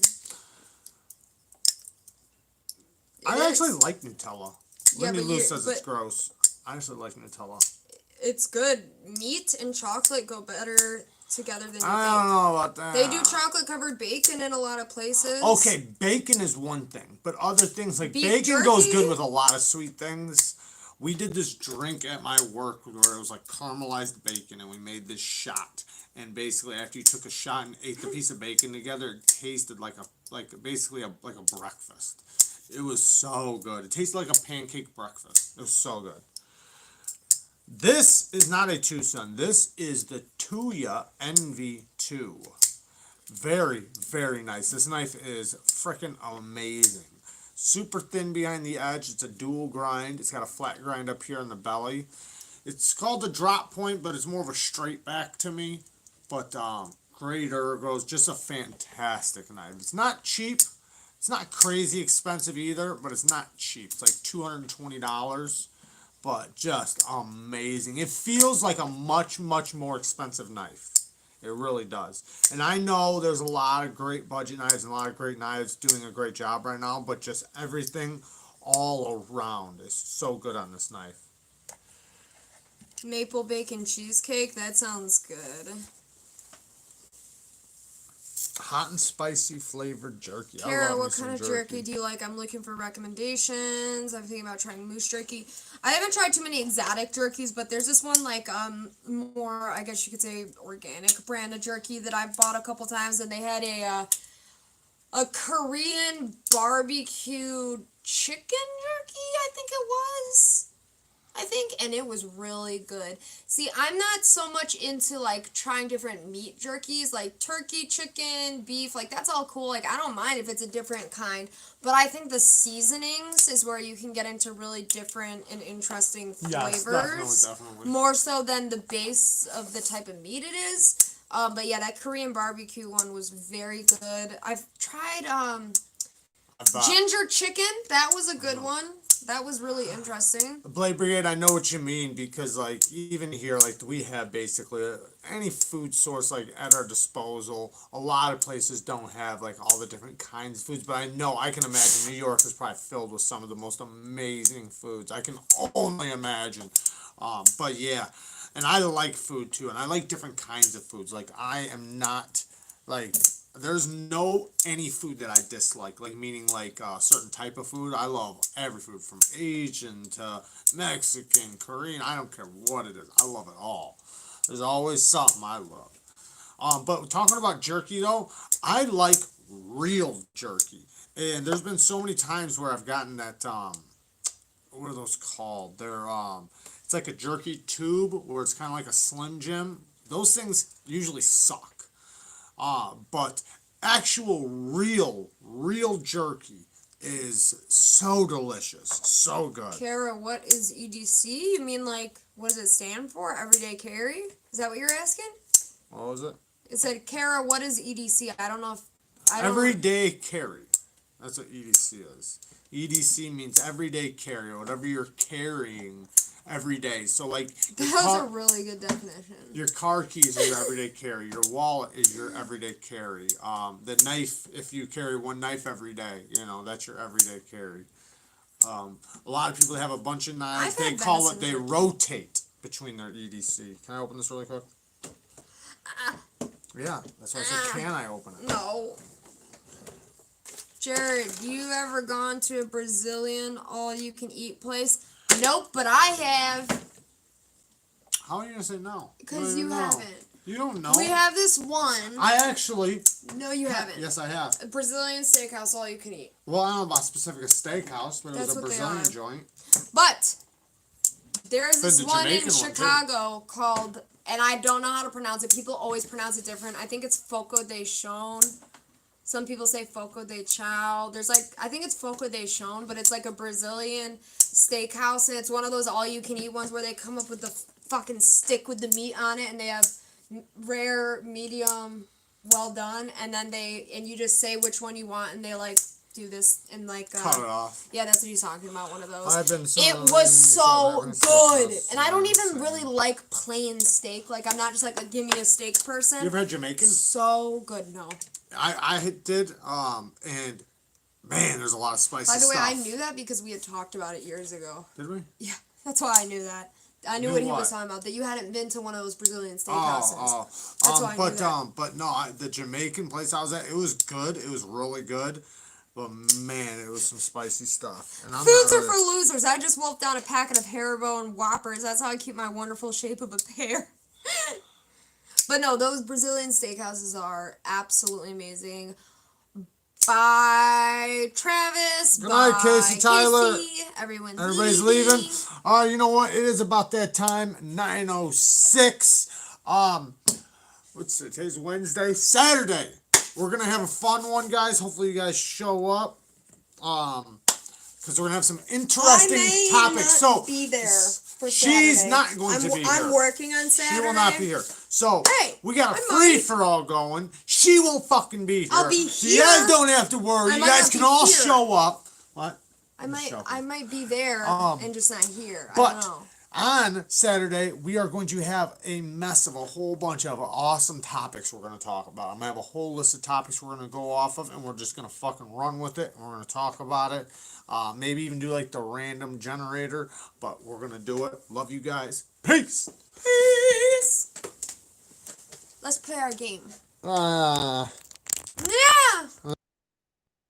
I actually like Nutella. Yeah, Lindy but Lou you- says it's but- gross. I actually like Nutella. It's good. Meat and chocolate go better together than you I think. don't know about that. They do chocolate covered bacon in a lot of places. Okay, bacon is one thing, but other things like Beef bacon goes jerky? good with a lot of sweet things. We did this drink at my work where it was like caramelized bacon, and we made this shot. And basically, after you took a shot and ate the piece of bacon together, it tasted like basically a breakfast. It was so good. It tasted like a pancake breakfast. It was so good. This is not a Tucson. This is the Tuya NV2. Very, very nice. This knife is freaking amazing. Super thin behind the edge. It's a dual grind. It's got a flat grind up here in the belly. It's called the drop point, but it's more of a straight back to me. But great ergos. Just a fantastic knife. It's not cheap. It's not crazy expensive either, but it's not cheap. It's like $220. But just amazing. It feels like a much, much more expensive knife. It really does. And I know there's a lot of great budget knives and a lot of great knives doing a great job right now, but just everything all around is so good on this knife. Maple bacon cheesecake. That sounds good. Hot and spicy flavored jerky. I Kara, love me what some kind of jerky do you like? I'm looking for recommendations. I'm thinking about trying moose jerky. I haven't tried too many exotic jerkies, but there's this one like more, I guess you could say, organic brand of jerky that I've bought a couple times, and they had a Korean barbecue chicken jerky, I think it was. And it was really good. See, I'm not so much into like trying different meat jerkies, like turkey, chicken, beef, like that's all cool. Like I don't mind if it's a different kind, but I think the seasonings is where you can get into really different and interesting flavors. Yes, definitely. More so than the base of the type of meat it is. But yeah, that Korean barbecue one was very good. I've tried ginger chicken. That was a good one. That was really interesting. Blade Brigade, I know what you mean because, like, even here, like, we have basically any food source, like, at our disposal. A lot of places don't have, like, all the different kinds of foods, but I can imagine New York is probably filled with some of the most amazing foods. I can only imagine. But, yeah, and I like food, too, and I like different kinds of foods. Like, I am not, like... There's any food that I dislike, like meaning like a certain type of food. I love every food from Asian to Mexican, Korean. I don't care what it is. I love it all. There's always something I love. But talking about jerky though, I like real jerky. And there's been so many times where I've gotten that, what are those called? They're, it's like a jerky tube where it's kind of like a Slim Jim. Those things usually suck. But actual real jerky is so delicious, so good. Kara, what is EDC? You mean like, what does it stand for? Everyday carry? Is that what you're asking? What was it? It said, Kara, what is EDC? I don't know if... Everyday carry. That's what EDC is. EDC means everyday carry, whatever you're carrying every day. So like That was a really good definition. your car keys are your everyday carry. Your wallet is your everyday carry. The knife, if you carry one knife every day, that's your everyday carry. A lot of people have a bunch of knives. They call it, they rotate between their EDC. Can I open this really quick? Yeah, that's why I said, can I open it? No. Jared, you ever gone to a Brazilian all-you-can-eat place? Nope, but I have. How are you going to say no? Because you haven't. You don't know. We have this one. I actually. No, you haven't. Yes, I have. A Brazilian steakhouse, all you can eat. Well, I don't know about specific a steakhouse, but it That's was a what they Brazilian are. joint. But there's this the one in Jamaican one, too. Chicago called, and I don't know how to pronounce it. People always pronounce it different. I think it's Foco de Chão. Some people say Foco de Chão. I think it's Foco de Chão, but it's like a Brazilian steakhouse, and it's one of those all-you-can-eat ones where they come up with the fucking stick with the meat on it, and they have rare, medium, well done, and then you just say which one you want, and they like do this and like Cut it off. Yeah, that's what he's talking about. One of those. I've been It was so good, and I don't even really like plain steak. Like I'm not just like a give me a steak person. You ever had Jamaican? So good, no. I did, and man, there's a lot of spicy stuff. By the way, I knew that because we had talked about it years ago. Did we? Yeah, that's why I knew that. I knew what he was talking about. That you hadn't been to one of those Brazilian steakhouses. That's why I knew that. But no, the Jamaican place I was at, it was good. It was really good. But man, it was some spicy stuff. And Foods are for losers. I just wolfed down a packet of Haribo Whoppers. That's how I keep my wonderful shape of a pear. But no, those Brazilian steakhouses are absolutely amazing. Bye, Travis. Good night, Casey, Tyler. Casey. Everybody's leaving. You know what? It is about that time. 9:06. What's it? Today's Wednesday. Saturday. We're gonna have a fun one, guys. Hopefully, you guys show up. Because we're gonna have some interesting topics. So be there. She's not going to be here. I'm working on Saturday. She will not be here. So, hey, we got a free-for-all going. She won't fucking be here. I'll be So here. you guys don't have to worry. You guys can all show up. What? I might be there and just not here. I don't know. On Saturday, we are going to have a mess of a whole bunch of awesome topics we're going to talk about. I'm going to have a whole list of topics we're going to go off of, and we're just going to fucking run with it, and we're going to talk about it. Maybe even do like the random generator, but we're going to do it. Love you guys. Peace. Peace. Let's play our game. Yeah. Yeah.